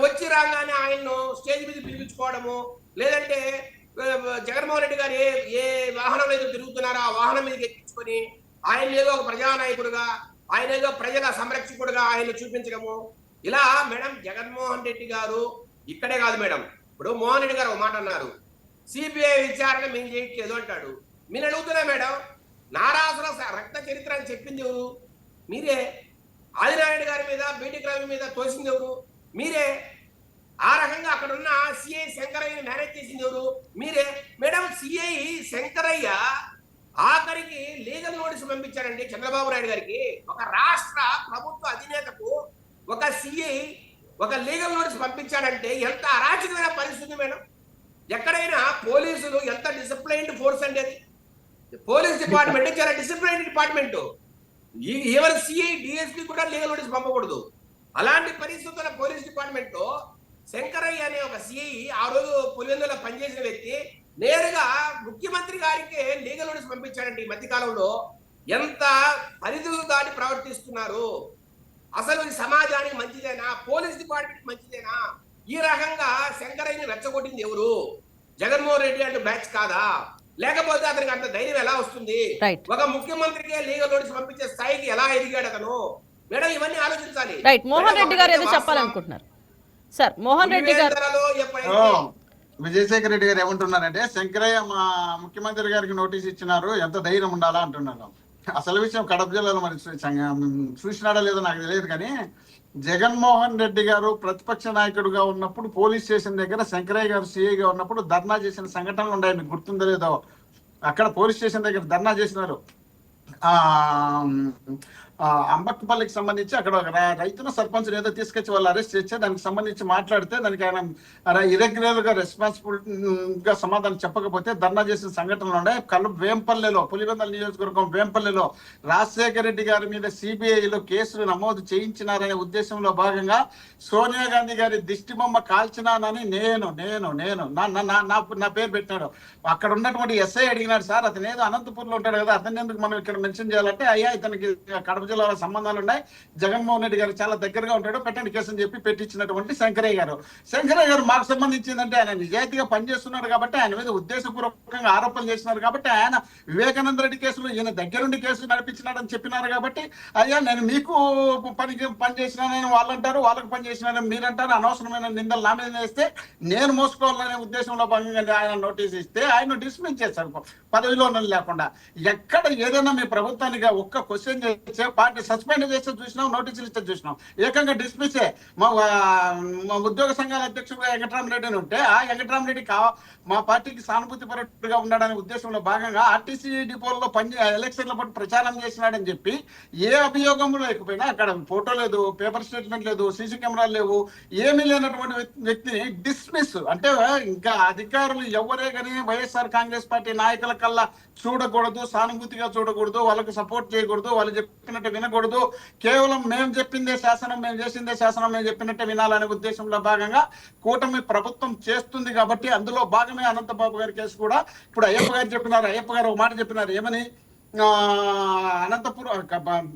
వచ్చి రాగానే ఆయన్ను స్టేజ్ మీద పిలిపించుకోవడము, లేదంటే జగన్మోహన్ రెడ్డి గారు ఏ వాహనం మీద తిరుగుతున్నారో ఆ వాహనం మీద ఎక్కించుకొని ఆయన ఏదో ఒక ప్రజానాయకుడుగా, ఆయన ఏదో ప్రజల సంరక్షకుడుగా ఆయన చూపించడము. ఇలా మేడం జగన్మోహన్ రెడ్డి గారు ఇక్కడే కాదు మేడం, ఇప్పుడు మోహన్ రెడ్డి గారు ఒక మాట అన్నారు, సిబిఐ విచారణ మేము చేయట్లేదు అంటాడు. మీరు అడుగుతున్నా మేడం, నారాసుర రక్త చరిత్ర అని చెప్పింది ఎవరు? మీరే. ఆదినారాయణ గారి మీద, బీటిక్ రవి మీద తోసింది ఎవరు? మీరే. ఆ రకంగా అక్కడ ఉన్న సిఐ శంకరయ్య మేనేజ్ చేసింది ఎవరు? మీరే. మేడం, సిఐ శంకరయ్య ఆఖరికి లీగల్ నోటీస్ పంపించారండి చంద్రబాబు నాయుడు గారికి. ఒక రాష్ట్ర ప్రభుత్వ అధినేతకు ఒక సిఐ ఒక లీగల్ నోటీస్ పంపించాడంటే ఎంత అరాచకమైన పరిస్థితి మేడం. ఎక్కడైనా పోలీసులు ఎంత డిసిప్లైన్డ్ ఫోర్స్ అండి అది. పోలీస్ డిపార్ట్మెంట్ చాలా డిసిప్లైన్డ్ డిపార్ట్మెంట్. ఎవరి సిఐ డిఎస్పీ కూడా లీగల్ నోటీస్ పంపకూడదు. అలాంటి పరిస్థితుల పోలీస్ డిపార్ట్మెంట్ శంకరయ్య అనే ఒక సిఐ ఆ రోజు పులివెందులో పనిచేసిన వ్యక్తి నేరుగా ముఖ్యమంత్రి గారికి లీగల్ నోటీస్ పంపించాడంటే ఈ మధ్యకాలంలో ఎంత పరిధులు దాటి ప్రవర్తిస్తున్నారు. అసలు ఈ సమాజానికి మంచిదేనా? పోలీస్ డిపార్ట్మెంట్ మంచిదేనా? ఈ రకంగా శంకరయ్యని రెచ్చగొట్టింది ఎవరు? జగన్మోహన్ రెడ్డి అంటే బ్యాచ్ కాదా? లేకపోతే అతనికి అంత ధైర్యం ఎలా వస్తుంది? ఒక ముఖ్యమంత్రికి లీగల్ నోటీస్ పంపించే స్థాయికి ఎలా ఎదిగాడు అతను? మేడం, ఇవన్నీ ఆలోచించాలి. రైట్, మోహన్ రెడ్డి గారు ఏదో చెప్పాలనుకుంటున్నారు సార్. మోహన్ రెడ్డి గారు, విజయశేఖర రెడ్డి గారు ఏమంటున్నారంటే, శంకరయ్య మా ముఖ్యమంత్రి గారికి నోటీస్ ఇచ్చినారు, ఎంత ధైర్యం ఉండాలా అంటున్నారు. అసలు విషయం కడప జిల్లాలో మరి చూసినాడో లేదో నాకు తెలియదు, కానీ జగన్మోహన్ రెడ్డి గారు ప్రతిపక్ష నాయకుడుగా ఉన్నప్పుడు పోలీస్ స్టేషన్ దగ్గర శంకరయ్య గారు సిఐగా ఉన్నప్పుడు ధర్నా చేసిన సంఘటనలు ఉన్నాయి. మీకు గుర్తుందో లేదో? అక్కడ పోలీస్ స్టేషన్ దగ్గర ధర్నా చేసినారు. అంబక్కపల్లికి సంబంధించి అక్కడ ఒక రైతును సర్పంచ్ ఏదో తీసుకొచ్చి వాళ్ళు అరెస్ట్ చేస్తే దానికి సంబంధించి మాట్లాడితే దానికి ఆయన ఇరెగ్యులర్ గా రెస్పాన్సిబుల్ గా సమాధానం చెప్పకపోతే ధర్నా చేసిన సంఘటనలు ఉన్నాయి. వేంపల్లెలో, పులివెందుల నియోజకవర్గం వేంపల్లెలో రాజశేఖర రెడ్డి గారి మీద సిబిఐలో కేసులు నమోదు చేయించినారనే ఉద్దేశంలో భాగంగా సోనియా గాంధీ గారి దిష్టి బొమ్మ కాల్చినానని నేను నా పేరు పెట్టినాడు. అక్కడ ఉన్నటువంటి ఎస్ఐ అడిగినాడు, సార్ అతను ఏదో అనంతపూర్లో ఉంటాడు కదా, అతన్ని ఎందుకు మనం ఇక్కడ మెన్షన్ చేయాలంటే, అయ్యా ఇతనికి కడప జిల్లాలో సంబంధాలు ఉన్నాయి, జగన్మోహన్ రెడ్డి గారు చాలా దగ్గరగా ఉంటాడు, పెట్టండి కేసు అని చెప్పి పెట్టించినటువంటి శంకరయ్య గారు మాకు సంబంధించిందంటే ఆయన నిజాయితీగా పనిచేస్తున్నాడు కాబట్టి, ఆయన మీద ఉద్దేశపూర్వకంగా ఆరోపణలు చేసినారు కాబట్టి, ఆయన వివేకానంద రెడ్డి కేసులో ఈయన దగ్గరుండి కేసులు నడిపించినాడని చెప్పినారు కాబట్టి, అయ్యా నేను మీకు పని చేసినానని వాళ్ళు అంటారు, వాళ్ళకి పని చేసినానని మీరంటారు, అనవసరమైన నిందలు నా మీద వేస్తే నేను మోసుకోవాలనే ఉద్దేశంలో భాగంగా ఆయన నోటీస్ ఇస్తే ఆయన డిస్మిస్ చేశారు పదవిలో లేకుండా. ఎక్కడ ఏదైనా మీ ప్రభుత్వానికి ఒక్క క్వశ్చన్ చేస్తే పార్టీ సస్పెండ్ చేస్తే చూసినాం, నోటీసులు ఇస్తే చూసినాం, ఏకంగా డిస్మిసే. మా ఉద్యోగ సంఘాల అధ్యక్షుడు వెంకటరామరెడ్డి ఉంటే ఆ వెంకటరామరెడ్డి మా పార్టీకి సానుభూతి పరుడుగా ఉన్నాడనే ఉద్దేశంలో భాగంగా ఆర్టీసీ డిపోల్లో ఎలక్షన్ల పాటు ప్రచారం చేసినాడని చెప్పి ఏ అభియోగం లేకపోయినా, అక్కడ ఫోటో లేదు, పేపర్ స్టేట్మెంట్ లేదు, సీసీ కెమెరాలు లేవు, ఏమీ లేనటువంటి వ్యక్తిని డిస్మిస్ అంటే, ఇంకా అధికారులు ఎవరే కానీ వైఎస్ఆర్ కాంగ్రెస్ పార్టీ నాయకుల కల్లా చూడకూడదు, సానుభూతిగా చూడకూడదు, వాళ్ళకు సపోర్ట్ చేయకూడదు, వాళ్ళు చెప్పినట్టు వినకూడదు, కేవలం మేము చెప్పిందే శాసనం, మేము చేసిందే శాసనం, మేము చెప్పినట్టే వినాలనే ఉద్దేశంలో భాగంగా కూటమి ప్రభుత్వం చేస్తుంది. కాబట్టి అందులో భాగమే అనంతబాబు గారి కేసు కూడా. ఇప్పుడు అయ్యప్ప గారు చెప్పినారు, అయ్యప్ప గారు ఒక మాట చెప్పినారు, ఏమని, అనంతపురం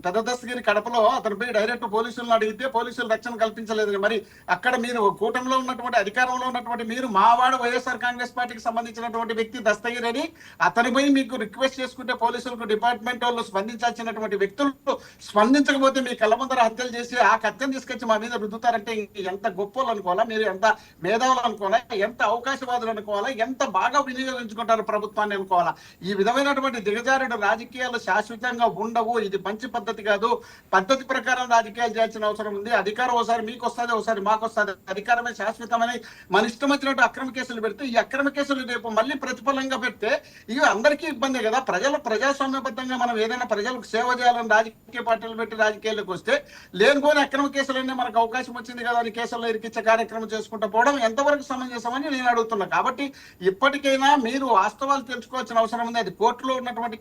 పెద్ద దస్తగిరి కడపలో అతనిపై డైరెక్ట్ పోలీసులను అడిగితే పోలీసులు రక్షణ కల్పించలేదు. మరి అక్కడ మీరు కూటమిలో ఉన్నటువంటి అధికారంలో ఉన్నటువంటి మీరు మావాడు వైఎస్ఆర్ కాంగ్రెస్ పార్టీకి సంబంధించినటువంటి వ్యక్తి దస్తగిరి అని అతనిపై మీకు రిక్వెస్ట్ చేసుకుంటే పోలీసులకు డిపార్ట్మెంట్ వాళ్ళు స్పందించాల్సినటువంటి వ్యక్తులు స్పందించకపోతే మీ కళ్ళ ముందర హత్యలు చేసి ఆ కత్తిని తీసుకొచ్చి మా మీద రుద్దుతారంటే ఎంత గొప్పలు అనుకోవాలా, మీరు ఎంత మేధావులు అనుకోవాలా, ఎంత అవకాశవాదులు అనుకోవాలా, ఎంత బాగా వినియోగించుకుంటారు ప్రభుత్వాన్ని అనుకోవాలా. ఈ విధమైనటువంటి దిగజారుడు రాజకీయ రాజకీయాలు శాశ్వతంగా ఉండవు, ఇది మంచి పద్ధతి కాదు, పద్ధతి ప్రకారం రాజకీయాలు చేయాల్సిన అవసరం ఉంది. అధికారం ఒకసారి మీకు వస్తుంది, ఒకసారి మాకు వస్తుంది, అధికారమే శాశ్వతమని మన ఇష్టం వచ్చినట్టు అక్రమ కేసులు పెడితే, ఈ అక్రమ కేసులు రేపు మళ్ళీ ప్రతిఫలంగా పెడితే ఇవి అందరికీ ఇబ్బంది కదా. ప్రజాస్వామ్యబద్ధంగా మనం ఏదైనా ప్రజలకు సేవ చేయాలని రాజకీయ పార్టీలు పెట్టి రాజకీయాల్లోకి వస్తే లేనిపోని అక్రమ కేసులన్నీ మనకు అవకాశం వచ్చింది కదా అని కేసుల్లో ఇరికిచ్చే కార్యక్రమం చేసుకుంటూ పోవడం ఎంతవరకు సమంజసమని నేను అడుగుతున్నా. కాబట్టి ఇప్పటికైనా మీరు వాస్తవాలు తెలుసుకోవాల్సిన అవసరం ఉంది. అది కోర్టులో ఉన్నటువంటి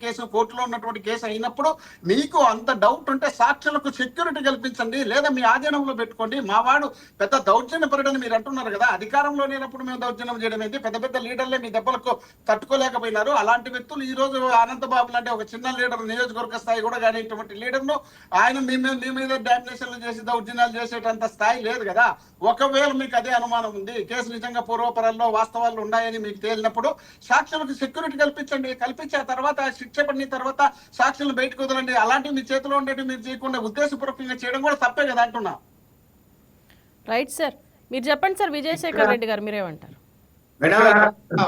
కేసు అయినప్పుడు మీకు అంత డౌట్ ఉంటే సాక్షులకు సెక్యూరిటీ కల్పించండి, లేదా మీ ఆధీనంలో పెట్టుకోండి. మా వాడు పెద్ద దౌర్జన్యపరుడని మీరు అంటున్నారు కదా, అధికారంలో లేనప్పుడు మేము దౌర్జన్యం చేయడం ఏంటి? పెద్ద పెద్ద లీడర్లే మీ దెబ్బలకు తట్టుకోలేకపోయినారు. అలాంటి వ్యక్తులు ఈ రోజు అనంతబాబు లాంటి ఒక చిన్న లీడర్, నియోజకవర్గ స్థాయి కూడా కానీ ఇటువంటి లీడర్ను ఆయన మీ మీద డామినేషన్లు చేసి దౌర్జన్యాలు చేసేటంత స్థాయి లేదు కదా. ఒకవేళ మీకు అదే అనుమానం ఉంది, కేసు నిజంగా పూర్వపరాల్లో వాస్తవాలు ఉన్నాయని మీకు తేలినప్పుడు సాక్షులకు సెక్యూరిటీ కల్పించే తర్వాత శిక్ష పడిన తర్వాత సాక్షులు బయటకు వదలండి. అలాంటివి మీ చేతిలో ఉండేవి మీరు చేయకుండా ఉద్దేశపూర్వకంగా చేయడం కూడా తప్పే కదా అంటున్నా. రైట్ సార్, మీరు చెప్పండి సార్. విజయశేఖర్ రెడ్డి గారు మీరేమంటారు? మేడం,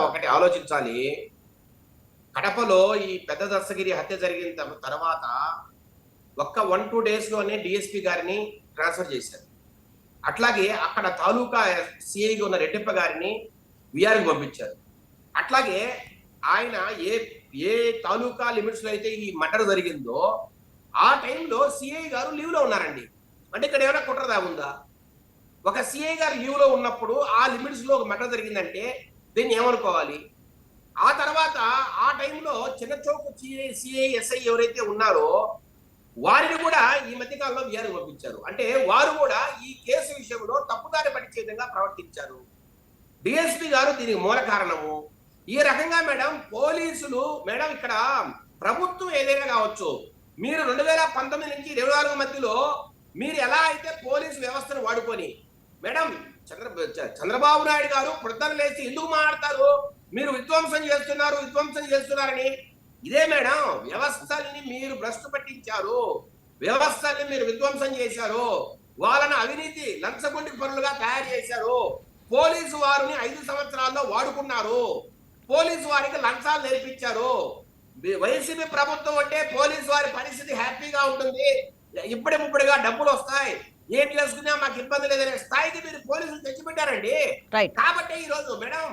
ఒకటి ఆలోచించాలి. కడపలో ఈ పెద్ద దస్తగిరి హత్య జరిగిన తర్వాత ఒక్క 1-2 days లోనే డిఎస్పీ గారిని ట్రాన్స్ఫర్ చేశారు. అట్లాగే అక్కడ తాలూకా సిఐగా ఉన్న రెడ్డప్ప గారిని విఆర్కి పంపించారు. అట్లాగే ఆయన ఏ తాలూకా లిమిట్స్ లో అయితే ఈ మర్డర్ జరిగిందో ఆ టైంలో సిఐ గారు లీవ్ లో ఉన్నారండి. అంటే ఇక్కడ ఏమైనా కుట్రదా ఉందా? ఒక సిఐ గారు లీవ్ లో ఉన్నప్పుడు ఆ లిమిట్స్ లో ఒక మర్డర్ జరిగిందంటే దీన్ని ఏమనుకోవాలి? ఆ తర్వాత ఆ టైంలో చిన్న చౌక్ సిఐ ఎస్ఐ ఎవరైతే ఉన్నారో వారిని కూడా ఈ మధ్యకాలంలో విఆర్కి పంపించారు. అంటే వారు కూడా ఈ కేసు విషయంలో తప్పుదారి పట్టించే విధంగా ప్రవర్తించారు. డిఎస్పీ గారు దీనికి మూల కారణము. ఈ రకంగా మేడం పోలీసులు మేడం ఇక్కడ ప్రభుత్వం ఏదైనా కావచ్చు, మీరు 2019 నుంచి 24 మధ్యలో మీరు ఎలా అయితే పోలీసు వ్యవస్థను వాడుకొని మేడం చంద్రబాబు నాయుడు గారు పొద్దున లేచి ఎందుకు మాట్లాడతారు, మీరు విధ్వంసం చేస్తున్నారని. ఇదే మేడం వ్యవస్థల్ని మీరు భ్రష్టు పట్టించారు, వ్యవస్థల్ని మీరు విధ్వంసం చేశారు, వాళ్ళని అవినీతి లంచగొండి పనులుగా తయారు చేశారు. పోలీసు వారిని 5 సంవత్సరాల్లో వాడుకున్నారు, పోలీసు వారికి లంచాలు నేర్పించారు. వైసీపీ ప్రభుత్వం అంటే పోలీసు వారి పరిస్థితి హ్యాపీగా ఉంటుంది, ఇప్పుడిగా డబ్బులు వస్తాయి, ఏం చేసుకున్నా మాకు ఇబ్బంది లేదనే స్థాయికి మీరు పోలీసులు తెచ్చిపెట్టారండి. కాబట్టి ఈ రోజు మేడం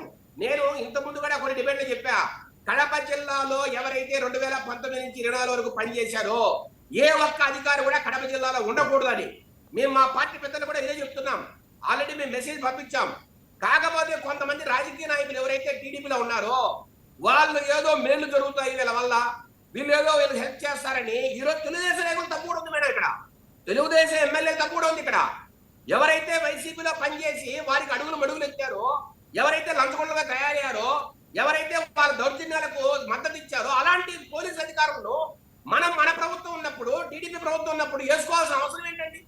నేను ఇంత ముందు కూడా కొన్ని డిబేట్లు చెప్పా, కడప జిల్లాలో ఎవరైతే 2019 నుంచి 24 వరకు పనిచేశారో ఏ ఒక్క అధికారి కూడా కడప జిల్లాలో ఉండకూడదని మేము మా పార్టీ పెద్దలు కూడా ఇదే చెప్తున్నాం. ఆల్రెడీ మేము మెసేజ్ పంపించాం. కాకపోతే కొంతమంది రాజకీయ నాయకులు ఎవరైతే టీడీపీలో ఉన్నారో వాళ్ళు ఏదో మేలు జరుగుతాయి వీళ్ళ వల్ల, వీళ్ళు ఏదో వీళ్ళు హెల్ప్ చేస్తారని ఈరోజు తెలుగుదేశం నాయకులు తప్పు కూడా ఉంది మేడం. ఇక్కడ తెలుగుదేశం ఎమ్మెల్యే తప్పు కూడా ఉంది. ఇక్కడ ఎవరైతే వైసీపీలో పనిచేసి వారికి అడుగులు ఎత్తారో, ఎవరైతే లంచగొండలుగా తయారయ్యారో, ఎవరైతే వాళ్ళ దౌర్జన్యాలకు మద్దతు ఇచ్చారో అలాంటి పోలీసు అధికారులను మన ప్రభుత్వం ఉన్నప్పుడు, టీడీపీ ప్రభుత్వం ఉన్నప్పుడు వేసుకోవాల్సిన అవసరం ఏంటండి?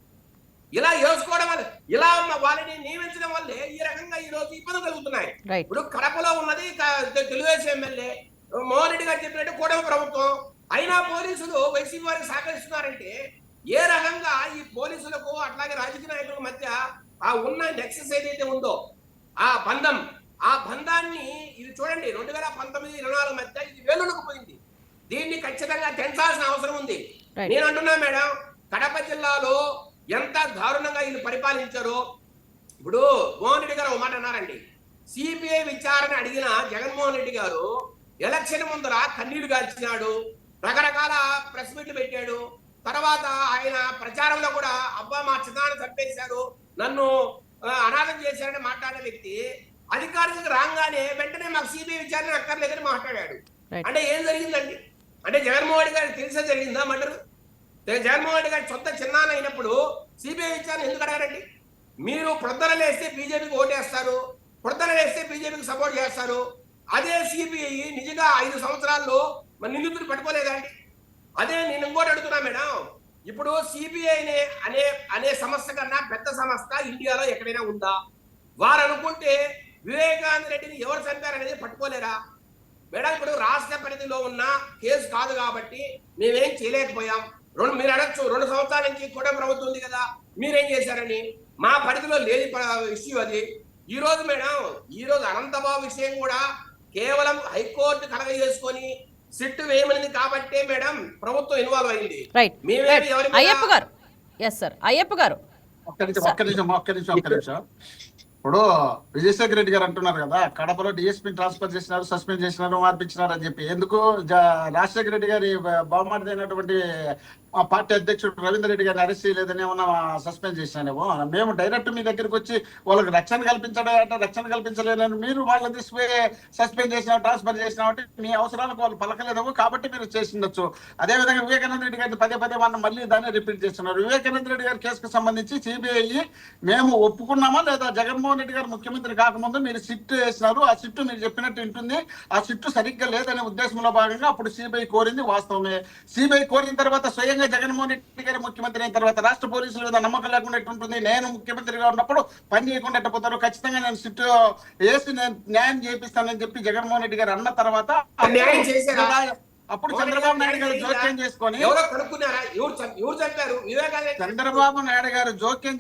ఇలా వేసుకోవడం వల్ల, ఇలా వాళ్ళని నియమించడం వల్లే ఈ రకంగా ఈ రోజు ఇబ్బందులు కలుగుతున్నాయి. ఇప్పుడు కడపలో ఉన్నది తెలుగుదేశం ఎమ్మెల్యే మోహన్ రెడ్డి గారు చెప్పినట్టు కూటమి ప్రభుత్వం, అయినా పోలీసులు వైసీపీ వారికి సహకరిస్తున్నారంటే ఏ రకంగా ఈ పోలీసులకు అట్లాగే రాజకీయ నాయకుల మధ్య ఆ ఉన్న నెక్సెస్ ఏదైతే ఉందో ఆ బంధాన్ని ఇది చూడండి 2019-24 మధ్య ఇది వేలులకు పోయింది. దీన్ని ఖచ్చితంగా తెంచాల్సిన అవసరం ఉంది. నేను అంటున్నా మేడం, కడప జిల్లాలో ఎంత దారుణంగా వీళ్ళు పరిపాలించారో. ఇప్పుడు మోహన్ రెడ్డి గారు ఒక మాట అన్నారండి, సిబిఐ విచారణ అడిగిన జగన్మోహన్ రెడ్డి గారు ఎలక్షన్ ముందర కన్నీళ్లు గాల్చినాడు, రకరకాల ప్రెస్ మీట్లు పెట్టాడు. తర్వాత ఆయన ప్రచారంలో కూడా అబ్బా మా చిన్నాన్ని చంపేశారు, నన్ను అనాథం చేశారని మాట్లాడే వ్యక్తి అధికారులకు రాగానే వెంటనే మాకు సిబిఐ విచారణ అక్కర్లేదని మాట్లాడాడు. అంటే ఏం జరిగిందండి? అంటే జగన్మోహన్ రెడ్డి గారికి తెలిసే జరిగిందా మర్డర్? జగన్మోహన్ రెడ్డి గారి సొంత చిన్నాన్న అయినప్పుడు సిబిఐ విచారణ ఎందుకు అడగారండి? మీరు ప్రొద్దున లేస్తే బీజేపీకి ఓటేస్తారు, ప్రొద్దున లేస్తే బీజేపీకి సపోర్ట్ చేస్తారు. అదే సిబిఐ నిజంగా 5 సంవత్సరాల్లో మన నిందితులు పట్టుకోలేదండి. అదే నేను ఇంకోటి అడుగుతున్నా మేడం, ఇప్పుడు సిబిఐ అనే సంస్థ కన్నా పెద్ద సంస్థ ఇండియాలో ఎక్కడైనా ఉందా? వారు అనుకుంటే వివేకానంద రెడ్డిని ఎవరు చంపారనేది పట్టుకోలేరా మేడం? ఇప్పుడు రాష్ట్ర పరిధిలో ఉన్న కేసు కాదు కాబట్టి మేమేం చేయలేకపోయాం. మీరు అడగచ్చు 2 సంవత్సరాల నుంచి కూడా ప్రభుత్వం ఉంది కదా మీరేం చేశారని. మా పరిధిలో లేని ఇష్యూ అది. ఈ రోజు మేడం, ఈ రోజు అనంతబాబు విషయం కూడా కేవలం హైకోర్టు కలగజేసుకొని సిట్టు వేయమనింది కాబట్టే మేడం ప్రభుత్వం ఇన్వాల్వ్ అయింది. రైట్ మేమేమి ఎవరి మీద- అయ్యప్ప గారు, ఎస్ సార్, అయ్యప్ప గారు. ఒక్క నిమిషం. ఇప్పుడు విజయశేఖర రెడ్డి గారు అంటున్నారు కదా, కడపలో డిఎస్పీ ట్రాన్స్ఫర్ చేసినారు, సస్పెండ్ చేసినారు, మార్పించినారు అని చెప్పి. ఎందుకు రాజశేఖర రెడ్డి గారి బహుమతి అయినటువంటి మా పార్టీ అధ్యక్షుడు రవీంద్ర రెడ్డి గారిని అరెస్ట్ చేయలేదని ఏమన్నా సస్పెండ్ చేసినానేమో. మేము డైరెక్ట్ మీ దగ్గరికి వచ్చి వాళ్ళకి రక్షణ కల్పించడం అంటే రక్షణ కల్పించలేదని మీరు వాళ్ళని తీసుకుపోయి సస్పెండ్ చేసినా, ట్రాన్స్ఫర్ చేసినా అంటే మీ అవసరాలకు వాళ్ళు పలకలేదేమో, కాబట్టి మీరు చేసిండొచ్చు. అదేవిధంగా వివేకానంద రెడ్డి గారిని పదే మనం మళ్ళీ దాన్ని రిపీట్ చేస్తున్నారు. వివేకానంద రెడ్డి గారి కేసుకు సంబంధించి సిబిఐ మేము ఒప్పుకున్నామా లేదా? జగన్మోహన్ రెడ్డి గారు ముఖ్యమంత్రి కాకముందు మీరు సిట్ వేసినారు, ఆ సిట్టు మీరు చెప్పినట్టు ఉంటుంది, ఆ సిట్టు సరిగ్గా లేదనే ఉద్దేశంలో భాగంగా అప్పుడు సిబిఐ కోరింది వాస్తవమే. సిబిఐ కోరిన తర్వాత స్వయంగా జగన్మోహన్ రెడ్డి గారు ముఖ్యమంత్రి అయిన తర్వాత రాష్ట్ర పోలీసుల మీద నమ్మకం లేకుండా ఎట్టుంటుంది? నేను ముఖ్యమంత్రిగా ఉన్నప్పుడు పని చేయకుండా ఎట్టపోతారు, ఖచ్చితంగా నేను సిట్టు వేసి నేను న్యాయం చేపిస్తానని చెప్పి జగన్మోహన్ రెడ్డి గారు అన్న తర్వాత న్యాయం చేశారా? అప్పుడు చంద్రబాబు నాయుడు గారు జోక్యం చేసుకొని ఎవరో కనుక్కున్నారా? ఎవరు చంపారు? వివేకానంద చంద్రబాబు నాయుడు గారు జోక్యం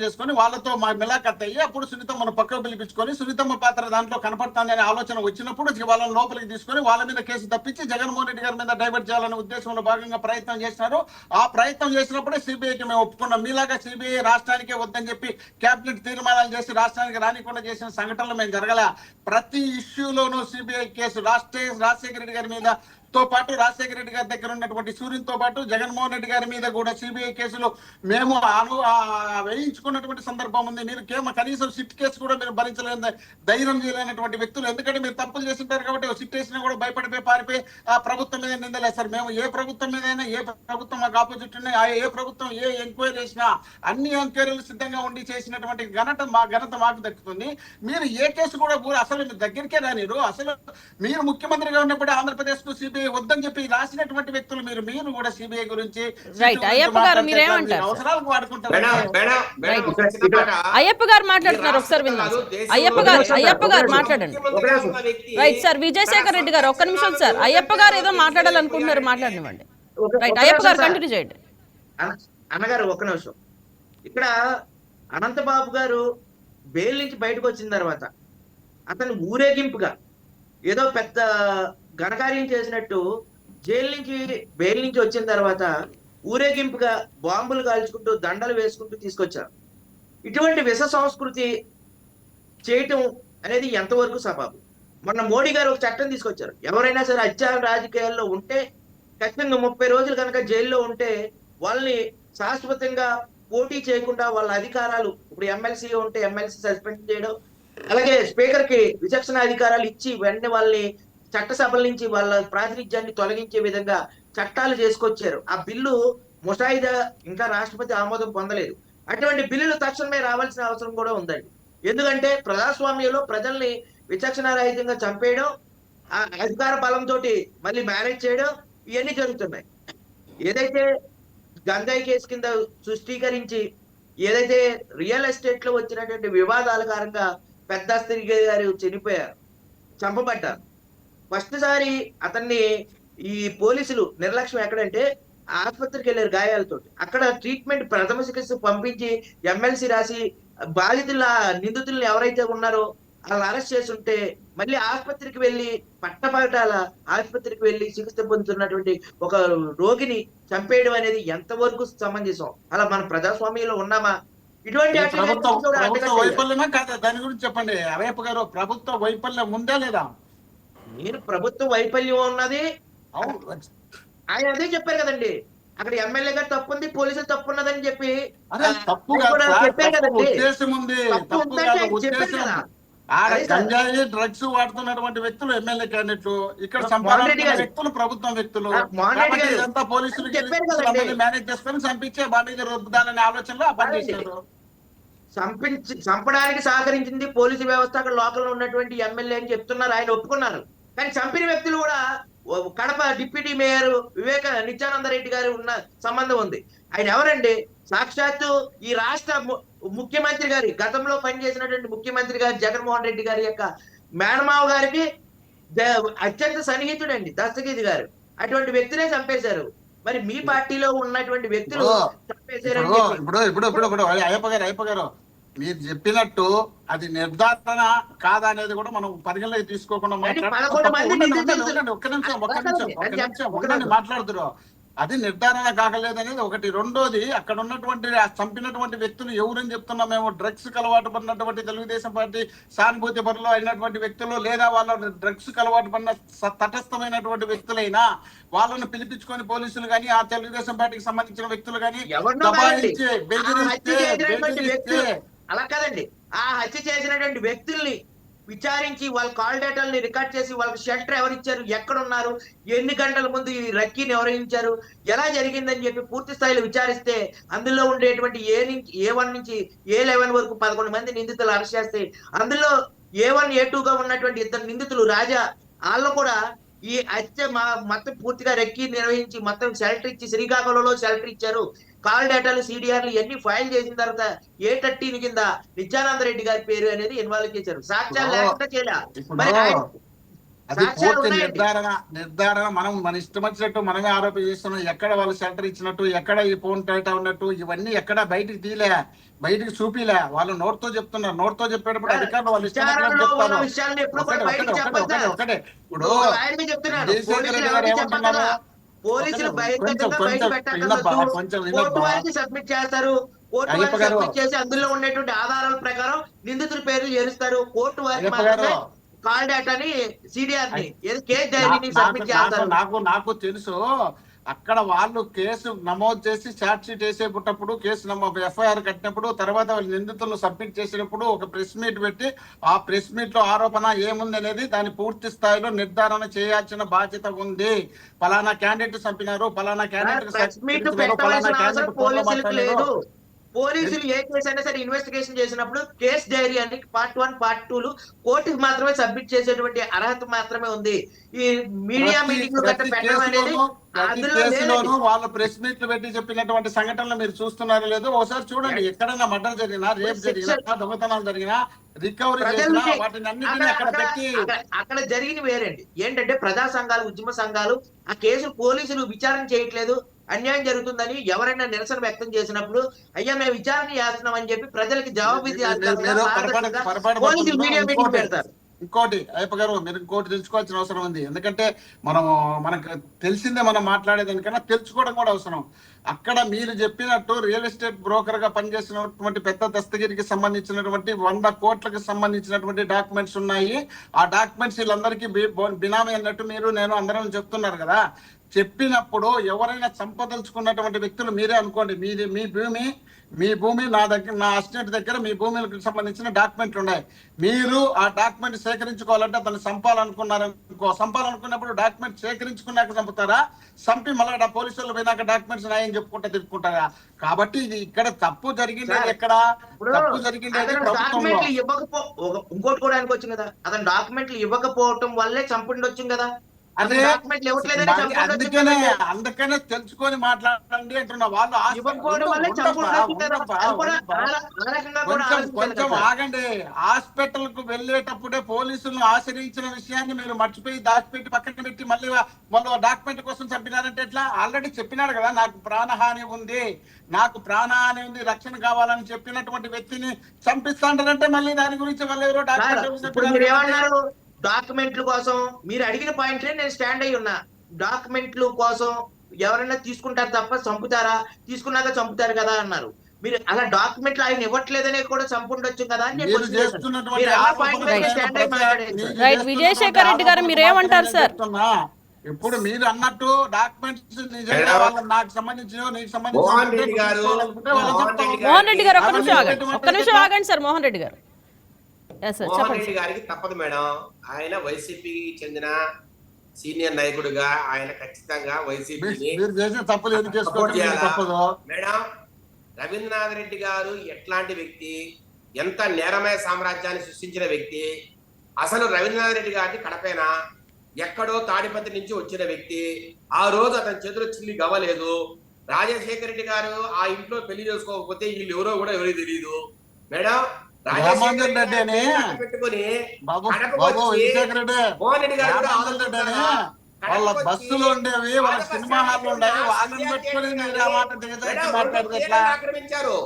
చేసుకొని వాళ్ళతో మా మిలాఖత్ అయ్యి అప్పుడు సునీతమ్మను పక్కకు పిలిపించుకొని సునీతమ్మ పాత్ర దాంట్లో కనపడుతుంది అనే ఆలోచన వచ్చినప్పుడు వాళ్ళని లోపలికి తీసుకొని వాళ్ళ మీద కేసు తప్పించి జగన్మోహన్ రెడ్డి గారి మీద డైవర్ట్ చేయాలనే ఉద్దేశంలో భాగంగా ప్రయత్నం చేసినారు. ఆ ప్రయత్నం చేసినప్పుడే సిబిఐకి మేము ఒప్పుకున్నాం. మీలాగా సిబిఐ రాష్ట్రానికే వద్దని చెప్పి కేబినెట్ తీర్మానాలు చేసి రాష్ట్రానికి రానికుండా చేసిన సంఘటనలు మేము జరగల. ప్రతి ఇష్యూలోనూ సిబిఐ కేసు రాజశేఖర రెడ్డి గారి మీద తో పాటు రాజశేఖర రెడ్డి గారి దగ్గర ఉన్నటువంటి సూర్యునితో పాటు జగన్మోహన్ రెడ్డి గారి మీద కూడా సిబిఐ కేసులు మేము వేయించుకున్నటువంటి సందర్భం ఉంది. మీరు కనీసం సిట్ కేసు కూడా మీరు భరించలేని ధైర్యం చేయలేనటువంటి వ్యక్తులు. ఎందుకంటే మీరు తప్పులు చేసింటారు కాబట్టి సిట్ వేసినా కూడా భయపడిపోయి పారిపోయి ఆ ప్రభుత్వం మీద నిందలేస్తారు. మేము ఏ ప్రభుత్వం మీదైనా, ఏ ప్రభుత్వం మాకు ఆపోజిట్ ఉన్నాయి, ఏ ప్రభుత్వం ఏ ఎంక్వైరీ చేసినా అన్ని ఎంక్వైరీలు సిద్ధంగా ఉండి చేసినటువంటి ఘనత మాకు దక్కుతుంది. మీరు ఏ కేసు కూడా అసలు మీ దగ్గరికే రానిరు. అసలు మీరు ముఖ్యమంత్రిగా ఉన్నప్పుడు ఆంధ్రప్రదేశ్ కు సిబిఐ వద్దని చెప్పి రాసినటువంటి వ్యక్తులు మీరు కూడా సిబిఐ గురించి అవసరాలకు వాడుకుంటారు. అయ్యప్ప గారు మాట్లాడుతున్నారు, ఒకసారి విన్నాం. అయ్యప్ప గారు మాట్లాడండి. రైట్ సార్, విజయశేఖర్ రెడ్డి గారు ఒక్క నిమిషం సార్. అయ్యప్ప గారు ఏదో మాట్లాడాలనుకుంటున్నారు, మాట్లాడనివ్వండి. రైట్, అయ్యప్ప గారు కంటిన్యూ చేయండి. అన్నగారు ఒక్క నిమిషం. ఇక్కడ అనంతబాబు గారు బెయిల్ నుంచి బయటకు వచ్చిన తర్వాత అతను ఊరేగింపుగా ఏదో పెద్ద ఘనకార్యం చేసినట్టు బెయిల్ నుంచి వచ్చిన తర్వాత ఊరేగింపుగా బాంబులు కాల్చుకుంటూ దండలు వేసుకుంటూ తీసుకొచ్చారు. ఇటువంటి విష సంస్కృతి చేయటం అనేది ఎంతవరకు సబబు? మొన్న మోడీ గారు ఒక చట్టం తీసుకొచ్చారు. ఎవరైనా సరే అత్యాచార రాజకీయాల్లో ఉంటే ఖచ్చితంగా 30 రోజులు కనుక జైల్లో ఉంటే వాళ్ళని శాశ్వతంగా పోటీ చేయకుండా వాళ్ళ అధికారాలు, ఇప్పుడు ఎమ్మెల్సీ ఉంటే ఎమ్మెల్సీ సస్పెండ్ చేయడం, అలాగే స్పీకర్ కి విచక్షణ అధికారాలు ఇచ్చి వెంటనే వాళ్ళని చట్టసభల నుంచి వాళ్ళ ప్రాతినిధ్యాన్ని తొలగించే విధంగా చట్టాలు చేసుకొచ్చారు. ఆ బిల్లు ముసాయిదా ఇంకా రాష్ట్రపతి ఆమోదం పొందలేదు. అటువంటి బిల్లులు తక్షణమే రావాల్సిన అవసరం కూడా ఉందండి. ఎందుకంటే ప్రజాస్వామ్యంలో ప్రజల్ని విచక్షణారహితంగా చంపేయడం, ఆ అధికార బలంతో మళ్ళీ మేనేజ్ చేయడం, ఇవన్నీ జరుగుతున్నాయి. ఏదైతే గంజాయి కేసు కింద సృష్టీకరించి ఏదైతే రియల్ ఎస్టేట్ లో వచ్చినటువంటి వివాదాల కారణంగా పెద్దాస్త్రి గారు చనిపోయారు, చంపబడ్డారు. ఫస్ట్ సారి అతన్ని ఈ పోలీసులు నిర్లక్ష్యం ఎక్కడంటే ఆసుపత్రికి వెళ్ళారు గాయాలతో. అక్కడ ట్రీట్మెంట్ ప్రథమ చికిత్స పంపించి ఎమ్మెల్సీ రాసి బాధితుల నిందితులను ఎవరైతే ఉన్నారో వాళ్ళని అరెస్ట్ చేస్తుంటే మళ్ళీ ఆసుపత్రికి వెళ్ళి పట్టపగటాల ఆసుపత్రికి వెళ్ళి చికిత్స పొందుతున్నటువంటి ఒక రోగిని చంపేయడం అనేది ఎంతవరకు సమంజసం? అలా మన ప్రజాస్వామ్యంలో ఉన్నామా? ఇటువంటి ప్రభుత్వ వైఫల్యమే కాదా? దాని గురించి చెప్పండి అయ్యప్ప గారు. ప్రభుత్వ వైఫల్యం ఉందా లేదా? నేను ప్రభుత్వ వైఫల్యం ఉన్నది ఆయన అదే చెప్పారు కదండి. అక్కడ ఎమ్మెల్యే గారు తప్పు ఉంది, పోలీసులు తప్పు ఉన్నదని చెప్పి గంజాయి డ్రగ్స్ వాడుతున్నటువంటి వ్యక్తులు ఎమ్మెల్యే క్యాండిడేట్లు, ఇక్కడ సంపాదించిన వ్యక్తులు ప్రభుత్వం వ్యక్తులు. ఇదంతా పోలీసులు మేనేజ్ చేసుకొని చంపించే బాధ్యత రుద్దాలనే ఆలోచనలో ఆ పని చేశారు. చంపడానికి సహకరించింది పోలీసు వ్యవస్థ, అక్కడ లోకల్ ఉన్నటువంటి ఎమ్మెల్యే అని చెప్తున్నారు, ఆయన ఒప్పుకున్నారు. కానీ చంపిన వ్యక్తులు కూడా కడప డిప్యూటీ మేయర్ నిత్యానంద రెడ్డి గారు ఉన్న సంబంధం ఉంది. ఆయన ఎవరండి? సాక్షాత్తు ఈ రాష్ట్ర ముఖ్యమంత్రి గారి గతంలో పనిచేసినటువంటి ముఖ్యమంత్రి గారు జగన్మోహన్ రెడ్డి గారి యొక్క మేనమావ గారికి అత్యంత సన్నిహితుడండి దస్తగిరి గారు. అటువంటి వ్యక్తినే చంపేశారు. మరి మీ పార్టీలో ఉన్నటువంటి వ్యక్తులు చంపేశారని ఇప్పుడు అయ్యప్ప గారు మీరు చెప్పినట్టు అది నిర్ధారణ కాదా అనేది కూడా మనం పరిగణలోకి తీసుకోకుండా 11 మంది నిందితులు- మాట్లాడుతున్నారు. అది నిర్ధారణ కాగలేదనేది ఒకటి. రెండోది, అక్కడ ఉన్నటువంటి చంపినటువంటి వ్యక్తులు ఎవరని చెప్తున్నాం మేము? డ్రగ్స్ అలవాటు పడినటువంటి తెలుగుదేశం పార్టీ సానుభూతి పరులు అయినటువంటి వ్యక్తులు, లేదా వాళ్ళ డ్రగ్స్ అలవాటు పడిన తటస్థమైనటువంటి వ్యక్తులైనా వాళ్ళను పిలిపించుకొని పోలీసులు కానీ, ఆ తెలుగుదేశం పార్టీకి సంబంధించిన వ్యక్తులు కానీ అలా కాదండి. ఆ హత్య చేసినటువంటి వ్యక్తుల్ని విచారించి వాళ్ళ కాల్ డేటాలని రికార్డ్ చేసి వాళ్ళకి షెల్టర్ ఎవరు ఇచ్చారు, ఎక్కడ ఉన్నారు, ఎన్ని గంటల ముందు ఈ రక్కీని ఎవరించారు, ఎలా జరిగిందని చెప్పి పూర్తి స్థాయిలో విచారిస్తే అందులో ఉండేటువంటి A1 నుంచి A11 వరకు 11 మంది నిందితులు అరెస్ట్ చేస్తే అందులో A1 A2గా ఉన్నటువంటి 2 నిందితులు రాజా వాళ్ళు కూడా ఈ హత్య మొత్తం పూర్తిగా రెక్కి నిర్వహించి మొత్తం షెల్టర్ ఇచ్చి శ్రీకాకుళంలో షెల్టర్ ఇచ్చారు. కాల్ డేటాలు CDRలు ఇవన్నీ ఫైల్ చేసిన తర్వాత A13 కింద నిత్యానంద రెడ్డి గారి పేరు అనేది ఇన్వాల్వ్ చేశారు. సాక్ష్యాలు లేకుండా నిర్ధారణ మనం మన ఇష్టం వచ్చినట్టు మనమే ఆరోపిస్తున్నాం. ఎక్కడ వాళ్ళు షెల్టర్ ఇచ్చినట్టు, ఎక్కడ ఈ ఫోన్ డేటా ఉన్నట్టు, ఇవన్నీ ఎక్కడ బయటికి తీలే, బయటికి చూపిలే. వాళ్ళు నోట్తో చెప్తున్నారు. నోట్తో చెప్పేటప్పుడు అధికారులు వాళ్ళు చెప్తారు. ఒకటే ఇప్పుడు పోలీసులు సబ్మిట్ చేస్తారు. కోర్టు వారికి సబ్మిట్ చేసి అందులో ఉండేటువంటి ఆధారాల ప్రకారం నిందితుల పేర్లు చేరుస్తారు. కోర్టు వారికి మాత్రమే కాల్ డేటాని CDR ని కేసు డైరీని సబ్మిట్ చేస్తారు. నాకు తెలుసు. అక్కడ వాళ్ళు కేసు నమోదు చేసి ఛార్జ్ షీట్ వేసేటప్పుడు, కేసు FIR కట్టినప్పుడు, తర్వాత వాళ్ళు నిందితులను సబ్మిట్ చేసినప్పుడు ఒక ప్రెస్ మీట్ పెట్టి ఆ ప్రెస్ మీట్ లో ఆరోపణ ఏముంది అనేది దాని పూర్తి స్థాయిలో నిర్ధారణ చేయాల్సిన బాధ్యత ఉంది. పలానా క్యాండిడేట్ చంపినారు, పలానా క్యాండిడేట్ పోలీసులు ఏ కేసు అయినా సరే ఇన్వెస్టిగేషన్ చేసినప్పుడు కేసు డైరీ అని Part 1, Part 2 కోర్టుకు మాత్రమే సబ్మిట్ చేసేటువంటి అర్హత మాత్రమే ఉంది. ఈ మీడియా మీటింగ్ పెట్టడం అనేది వాళ్ళు ప్రెస్ మీట్లు పెట్టి చెప్పినటువంటి సంఘటనలు మీరు చూస్తున్నారో లేదో ఒకసారి చూడండి. ఎక్కడైనా మర్డర్ జరిగినా, రేప్ జరిగినా, దొంగతనాలు జరిగినా, రికవరీ చేసినా వాటిని అన్నింటినీ అక్కడ పెట్టి అక్కడ జరిగిన వేరేండి. ఏంటంటే ప్రజా సంఘాలు, ఉద్యమ సంఘాలు ఆ కేసు పోలీసులు విచారణ చేయట్లేదు, అన్యాయం జరుగుతుందని ఎవరైనా నిరసన వ్యక్తం చేసినప్పుడు అయ్యా మేము విచారణ చేస్తున్నాం అని చెప్పి ప్రజలకి జవాబు మీడియా మీటింగ్ పెడతారు. ఇంకోటి అయ్యప్ప గారు, మీరు ఇంకోటి తెలుసుకోవాల్సిన అవసరం ఉంది. ఎందుకంటే మనకు తెలిసిందే మనం మాట్లాడేదానికన్నా తెలుసుకోవడం కూడా అవసరం. అక్కడ మీరు చెప్పినట్టు రియల్ ఎస్టేట్ బ్రోకర్ గా పనిచేసినటువంటి పెద్ద దస్తగిరికి సంబంధించినటువంటి 100 కోట్లకు సంబంధించినటువంటి డాక్యుమెంట్స్ ఉన్నాయి. ఆ డాక్యుమెంట్స్ వీళ్ళందరికీ బినామీ అన్నట్టు మీరు నేను అందరం చెప్తున్నారు కదా. చెప్పినప్పుడు ఎవరైనా సంపదలుచుకున్నటువంటి వ్యక్తులు మీరే అనుకోండి, మీ భూమి నా దగ్గర, నా అసిస్టెంట్ దగ్గర మీ భూమికి సంబంధించిన డాక్యుమెంట్లు ఉన్నాయి. మీరు ఆ డాక్యుమెంట్ సేకరించుకోవాలంటే అతను సంపాలనుకున్నప్పుడు డాక్యుమెంట్ సేకరించుకున్నాక చంపుతారా, చంపి మళ్ళీ పోలీసులు పోయినాక డాక్యుమెంట్స్ న్యాయం చెప్పుకుంటా తిప్పుకుంటారా? కాబట్టి ఇది ఇక్కడ తప్పు జరిగింది. ఎక్కడ తప్పు జరిగింది? ఇంకోటి కూడా అనుకోవచ్చు కదా, అతను డాక్యుమెంట్లు ఇవ్వకపోవటం వల్లే చంపుండొచ్చు కదా. అందుకనే తెలుసుకొని మాట్లాడండి అంటున్నా. వాళ్ళు కొంచెం ఆగండి. హాస్పిటల్ కు వెళ్ళేటప్పుడే పోలీసులను ఆశ్రయించిన విషయాన్ని మీరు మర్చిపోయి దాచిపెట్టి పక్కన పెట్టి మళ్ళీ డాక్యుమెంట్ కోసం చంపినారంటే ఎట్లా? ఆల్రెడీ చెప్పినాడు కదా, నాకు ప్రాణహాని ఉంది, రక్షణ కావాలని చెప్పినటువంటి వ్యక్తిని చంపిస్తాంటారంటే మళ్ళీ దాని గురించి మళ్ళీ ఎవరో డాక్యుమెంట్ డాక్యుమెంట్ల కోసం మీరు అడిగిన పాయింట్లే నేను స్టాండ్ అయ్యి ఉన్నా. డాక్యుమెంట్ల కోసం ఎవరైనా తీసుకుంటారు తప్ప చంపుతారా, తీసుకున్నాక చంపుతారు కదా అన్నారు. మీరు అలా డాక్యుమెంట్లు ఆయన ఇవ్వట్లేదనే కూడా చంపుండొచ్చు కదా అని విజయశేఖర్ రెడ్డి గారు మీరేమంటారు సార్? ఇప్పుడు మీరు అన్నట్టు డాక్యుమెంట్స్ నాకు సంబంధించిన నీకు సంబంధించిన మోహన్ రెడ్డి గారు ఒక్క నిమిషం ఆగండి సార్. మోహన్ రెడ్డి గారు మోహన్ రెడ్డి గారికి తప్పదు మేడం. ఆయన వైసీపీకి చెందిన సీనియర్ నాయకుడిగా ఆయన ఖచ్చితంగా వైసీపీని మేడం. రవీంద్రనాథ్ రెడ్డి గారు ఎట్లాంటి వ్యక్తి, ఎంత నేరమయ సామ్రాజ్యాన్ని సృష్టించిన వ్యక్తి. అసలు రవీంద్రనాథ్ రెడ్డి గారిని కడపేనా, ఎక్కడో తాడిపత్రి నుంచి వచ్చిన వ్యక్తి. ఆ రోజు అతని చేతిలో చిల్లి గవ్వలేదు. రాజశేఖర రెడ్డి గారు ఆ ఇంట్లో పెళ్లి చేసుకోకపోతే వీళ్ళు ఎవరో కూడా ఎవరో తెలియదు మేడం. రామాంజన్ రెడ్డి అని వాళ్ళ బస్సులు ఉండేవి, వాళ్ళ సినిమా హాల్ ఉండేవి, వాళ్ళని పెట్టుకుని ఆక్రమించారు.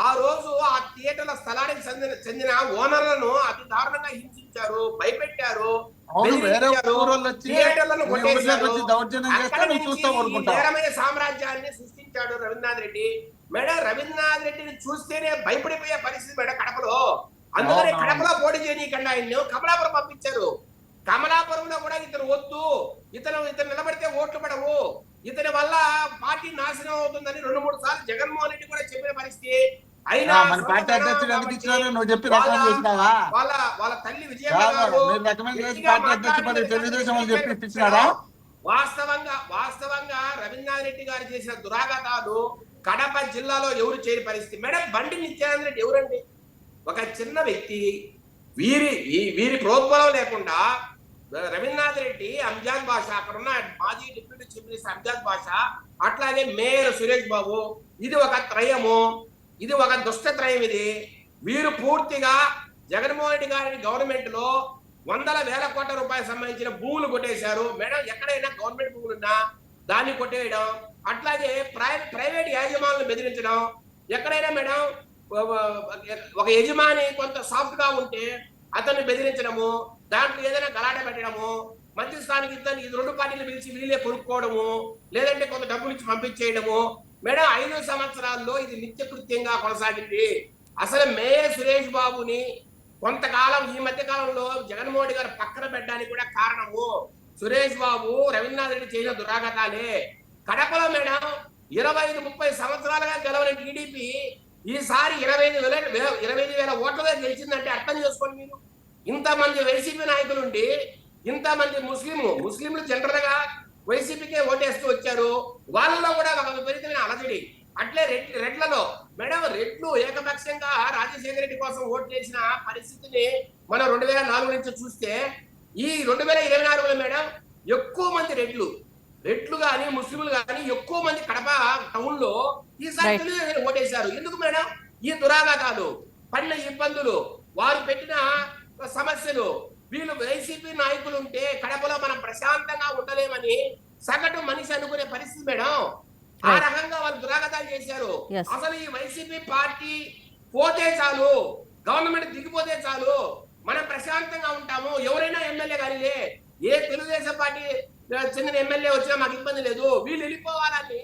ఆ రోజు ఆ థియేటర్ల స్థలానికి చెందిన ఓనర్లను అతి దారుణంగా హింసించారు, భయపెట్టారు, అవును, వేరే బెదిరించారు, ఊరోళ్ళు వచ్చి థియేటర్లను మీ ఊర్లోకి కొట్టేశారు. వచ్చి దౌర్జన్యం చేస్తే అక్కడి నువ్వు నుంచి చూస్తూ ఈ ఊరుకుంటావు. నేరమయ సామ్రాజ్యాన్ని సృష్టించాడు రవీంద్రనాథ్ రెడ్డి. మేడం రవీంద్రనాథ్ రెడ్డిని చూస్తేనే భయపడిపోయే పరిస్థితి మేడం కడపలో. అందుకనే అవునవును. కడపలో పోటీ చేయనీయకుండా ఆయన్ను కమలాపురం పంపించారు. కమలాపురంలో కూడా ఇతను వద్దు, ఇతను నిలబడితే ఓట్లు పడవు, ఇతని వల్ల పార్టీ నాశనం అవుతుందని 2-3 సార్లు జగన్మోహన్ రెడ్డి కూడా చెప్పిన పరిస్థితి. అయినా మన పార్టీ అధ్యక్షుడు ఎందుకు ఇచ్చినారు? నువ్వు చెప్పి రికమెండ్ చేసినావా? వాళ్ళ తల్లి విజయమ్మ గారు మీరు రికమెండ్ చేసి పార్టీ అధ్యక్ష పదవి తెలుగుదేశం వాళ్ళు చెప్పి ఇప్పించినారా? వాస్తవంగా రవీంద్రనాథ్ రెడ్డి గారు చేసిన దురాఘాతాలు కడప జిల్లాలో ఎవరు చేయని పరిస్థితి. మేడం బండి నిత్యానంద రెడ్డి ఎవరండి? ఒక చిన్న వ్యక్తి, వీరి ప్రోద్బలం లేకుండా రవీంద్రనాథ్ రెడ్డి, అంజాద్ బాషా, అక్కడ ఉన్న మాజీ డిప్యూటీ చీఫ్ మినిస్టర్ అంజాద్ బాషా, అట్లాగే మేయర్ సురేష్ బాబు, ఇది ఒక త్రయము, ఇది ఒక దుష్ట త్రయం. ఇది వీరు పూర్తిగా జగన్మోహన్ రెడ్డి గారి గవర్నమెంట్ లో 100,000 కోట్ల రూపాయలకు సంబంధించిన భూములు కొట్టేశారు. మేడం ఎక్కడైనా గవర్నమెంట్ భూములు ఉన్నా దాన్ని కొట్టేయడం, అట్లాగే ప్రైవేట్ యాజమాన్లను బెదిరించడం. ఎక్కడైనా మేడం ఒక యజమాని కొంత సాఫ్ట్ గా ఉంటే అతన్ని బెదిరించడము, దాంట్లో ఏదైనా గలాట పెట్టడము, మధ్యస్థానికి ఇద్దరు 2 పార్టీలు పిలిచి వీళ్ళే కొనుక్కోవడము, లేదంటే కొంత డబ్బులు ఇచ్చి పంపించేయడము. మేడం 5 సంవత్సరాల్లో ఇది నిత్యకృత్యంగా కొనసాగింది. అసలు మేయర్ సురేష్ బాబుని కొంతకాలం ఈ మధ్య కాలంలో జగన్మోహన్ రెడ్డి గారు పక్కన పెట్టడానికి కూడా కారణము సురేష్ బాబు, రవీంద్రనాథ్ రెడ్డి చేసిన దురాఘాతాలే. కడపలో మేడం 25-30 సంవత్సరాలుగా గెలవని టీడీపీ ఈసారి 25,000 ఓట్లుగా గెలిచిందంటే అర్థం చేసుకోండి మీరు. ఇంతమంది వైసీపీ నాయకులు ఉండి ఇంతమంది ముస్లింలు జనరల్ గా వైసీపీకే ఓటేస్తూ వచ్చారు. వాళ్ళలో కూడా ఒక విపరీతమైన అలజడి. అట్లే రెడ్లలో మేడం రెడ్లు ఏకపక్షంగా రాజశేఖర రెడ్డి కోసం ఓటు చేసిన పరిస్థితిని మనం 2004 నుంచి చూస్తే, ఈ 2024లో మేడం ఎక్కువ మంది రెడ్లు గాని ముస్లింలు గాని ఎక్కువ మంది కడప టౌన్ లో ఈసారి తెలుగుదేశం ఓటేశారు. ఎందుకు మేడం? ఈ దురాఘాతాలు, పడిన ఇబ్బందులు, వారు పెట్టిన సమస్యలు, వీళ్ళు వైసీపీ నాయకులు ఉంటే కడపలో మనం ప్రశాంతంగా ఉండలేమని సగటు మనిషి అనుకునే పరిస్థితి మేడం. ఆ రకంగా వాళ్ళు దురాఘాతాలు చేశారు. అసలు ఈ వైసీపీ పార్టీ పోతే చాలు, గవర్నమెంట్ దిగిపోతే చాలు, మనం ప్రశాంతంగా ఉంటాము. ఎవరైనా ఎమ్మెల్యే కానీ, ఏ తెలుగుదేశం పార్టీ చెందిన ఎమ్మెల్యే వచ్చినా మాకు ఇబ్బంది లేదు, వీళ్ళు వెళ్ళిపోవాలని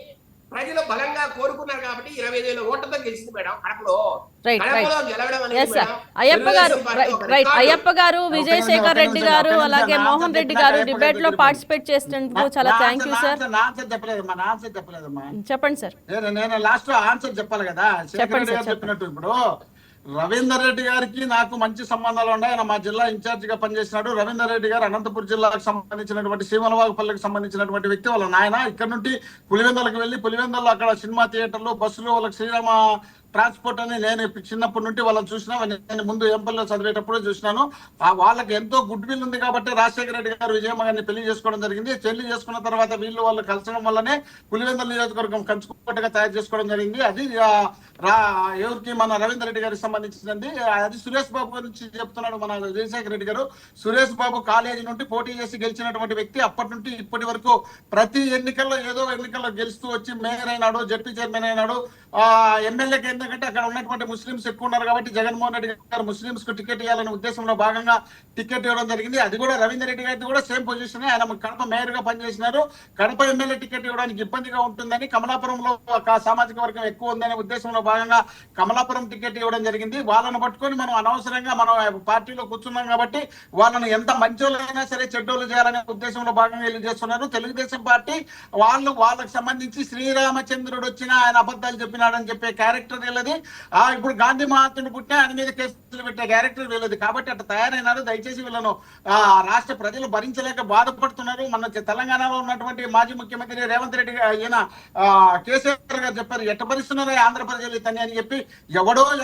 ప్రజలు బలంగా కోరుకున్నారు. కాబట్టి 25,000 ఓట్లతో గెలిచింది మేడం కడపలో. కడపలో గెలవడం అనేది అయ్యప్ప గారు, విజయశేఖర్ రెడ్డి గారు, అలాగే మోహన్ రెడ్డి గారు డిబేట్ లో పార్టిసిపేట్ చేస్తున్నందుకు చాలా థ్యాంక్ యూ సార్. చెప్పండి సార్. నేను లాస్ట్ ఆన్సర్ చెప్పాలి కదా. శేఖర్ గారు చెప్పినట్టు ఇప్పుడు రవీందర్ రెడ్డి గారికి నాకు మంచి సంబంధాలు ఉన్నాయి. ఆయన మా జిల్లా ఇన్ఛార్జ్ గా పనిచేసినాడు. రవీందర్ రెడ్డి గారు అనంతపురం జిల్లాకు సంబంధించినటువంటి శ్రీమలవాగుపల్లికి సంబంధించినటువంటి వ్యక్తి. వాళ్ళ నాయన ఇక్కడ నుండి పులివెందులకు వెళ్ళి పులివెందుల్లో అక్కడ సినిమా థియేటర్లు, బస్సులు, వాళ్ళకి శ్రీరామ ట్రాన్స్పోర్ట్ అని నేను చిన్నప్పటి నుండి వాళ్ళని చూసినా. నేను ముందు ఎంపీలో చదివేటప్పుడు చూసినాను. వాళ్ళకి ఎంతో గుడ్ విల్ ఉంది కాబట్టి రాజశేఖర రెడ్డి గారు విజయమ్మ గారిని పెళ్లి చేసుకోవడం జరిగింది. పెళ్లి చేసుకున్న తర్వాత వాళ్ళు కలసడం వల్లనే పులివెందుల నియోజకవర్గం కంచుకోటగా తయారు చేసుకోవడం జరిగింది. అది ఎవరికి? మన రవీంద్ర రెడ్డి గారికి సంబంధించింది. అది సురేష్ బాబు గురించి చెప్తున్నాడు మన విజయశేఖర రెడ్డి గారు. సురేష్ బాబు కాలేజీ నుండి పోటీ చేసి గెలిచినటువంటి వ్యక్తి. అప్పటి నుండి ఇప్పటి వరకు ప్రతి ఎన్నికల్లో ఎన్నికల్లో గెలుస్తూ వచ్చి మేయర్ అయినాడు, జడ్పీ చైర్మన్ అయినాడు. ఎమ్మెల్యేకి ఎందుకంటే అక్కడ ఉన్నటువంటి ముస్లింస్ ఎక్కువ ఉన్నారు కాబట్టి జగన్మోహన్ రెడ్డి గారు ముస్లింస్ కు టికెట్ ఇవ్వాలనే ఉద్దేశంలో భాగంగా టికెట్ ఇవ్వడం జరిగింది. అది కూడా రవీంద్ర రెడ్డి గారికి కూడా సేమ్ పొజిషన్. ఆయన కడప మేయర్ గా పనిచేసినారు. కడప ఎమ్మెల్యే టికెట్ ఇవ్వడానికి ఇబ్బందిగా ఉంటుందని, కమలాపురంలో ఒక సామాజిక వర్గం ఎక్కువ ఉందనే ఉద్దేశంలో భాగంగా కమలాపురం టికెట్ ఇవ్వడం జరిగింది. వాళ్ళని పట్టుకొని మనం అనవసరంగా మనం పార్టీలో కూర్చున్నాం కాబట్టి వాళ్ళని ఎంత మంచోళ్ళైనా సరే చెడ్డోళ్ళు చేయాలనే ఉద్దేశంలో భాగంగా వీళ్ళు చేస్తున్నారు. తెలుగుదేశం పార్టీ వాళ్ళకి సంబంధించి శ్రీరామచంద్రుడు వచ్చిన ఆయన అబద్ధాలు చెప్పినాడని చెప్పే క్యారెక్టర్ వీళ్ళది. ఇప్పుడు గాంధీ మహాత్ముడు పుట్టిన ఆయన మీద కేసులు పెట్టే క్యారెక్టర్ వీళ్ళది. కాబట్టి అట్లా తయారైనారు. దయచేసి వీళ్ళను రాష్ట్ర ప్రజలు భరించలేక బాధపడుతున్నారు. మన తెలంగాణలో ఉన్నటువంటి మాజీ ముఖ్యమంత్రి రేవంత్ రెడ్డి ఈయన కేసీఆర్ గారు చెప్పారు, ఎట్టబరిస్తున్నారా ఆంధ్రప్రదేశ్ ఇతని అని చెప్పి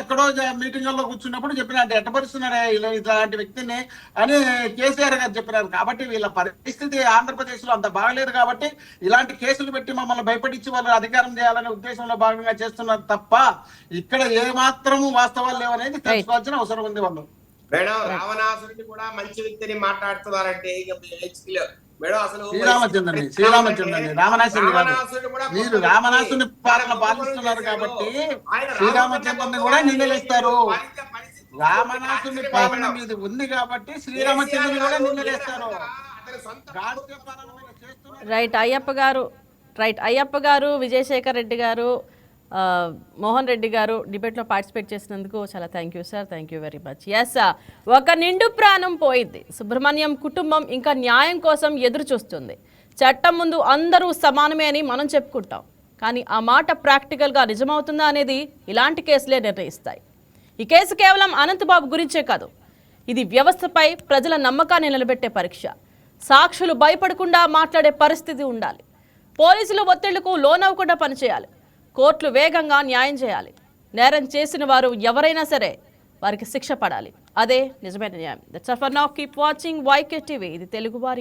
ఎక్కడో మీటింగ్లలో కూర్చున్నప్పుడు చెప్పిన అంటే ఎట్టబరిస్తున్నారా ఇలాంటి వ్యక్తిని అని కేసీఆర్ గారు చెప్పినారు. కాబట్టి వీళ్ళ పరిస్థితి ఆంధ్రప్రదేశ్ లో అంత బాగలేదు. కాబట్టి ఇలాంటి కేసులు పెట్టి మమ్మల్ని భయపడించి వాళ్ళు అధికారం చేయాలనే ఉద్దేశంలో భాగంగా చేస్తున్నారు తప్ప ఇక్కడ ఏ మాత్రము వాస్తవాలు లేవనేది తెలుసుకోవాల్సిన అవసరం ఉంది. వాళ్ళు మేడం రావణాసురుడిని కూడా మంచి వ్యక్తిని మాట్లాడుతున్నారంటే మేడం అసలు శ్రీరామచంద్రుని రామనాసురుడు కాదు. రావణాసురుడు కూడా మీరు గొప్ప రామనాసుని వ్యక్తి. పాలన ఆయన పాలిస్తున్నారు గొప్ప కాబట్టి ఆయన శ్రీరామచంద్రుని కూడా రామచంద్రుని నిందలేస్తారు. పాలించే పరిస్థితి రామనాసుని పాలన మేడం. మీద ఉంది కాబట్టి శ్రీరామచంద్రుని కూడా నిందలేస్తారు. అతని సొంత గాడ్సే పాలన మీద చేస్తున్నారు. రైట్ అయ్యప్ప గారు విజయశేఖర్ రెడ్డి గారు మోహన్ రెడ్డి గారు డిబేట్లో పార్టిసిపేట్ చేసినందుకు చాలా thank you sir, thank you very much. Yes, ఒక నిండు ప్రాణం పోయింది. సుబ్రహ్మణ్యం కుటుంబం ఇంకా న్యాయం కోసం ఎదురు చూస్తుంది. చట్టం ముందు అందరూ సమానమే అని మనం చెప్పుకుంటాం, కానీ ఆ మాట ప్రాక్టికల్గా నిజమవుతుందా అనేది ఇలాంటి కేసులే నిర్ణయిస్తాయి. ఈ కేసు కేవలం అనంతబాబు గురించే కాదు, ఇది వ్యవస్థపై ప్రజల నమ్మకాన్ని నిలబెట్టే పరీక్ష. సాక్షులు భయపడకుండా మాట్లాడే పరిస్థితి ఉండాలి. పోలీసులు ఒత్తిళ్లకు లోనవ్వకుండా పనిచేయాలి. కోర్టులు వేగంగా న్యాయం చేయాలి. నేరం చేసిన వారు ఎవరైనా సరే వారికి శిక్ష పడాలి. అదే నిజమైన న్యాయం. That's all for now. Keep watching YK TV. ఇది తెలుగు వారి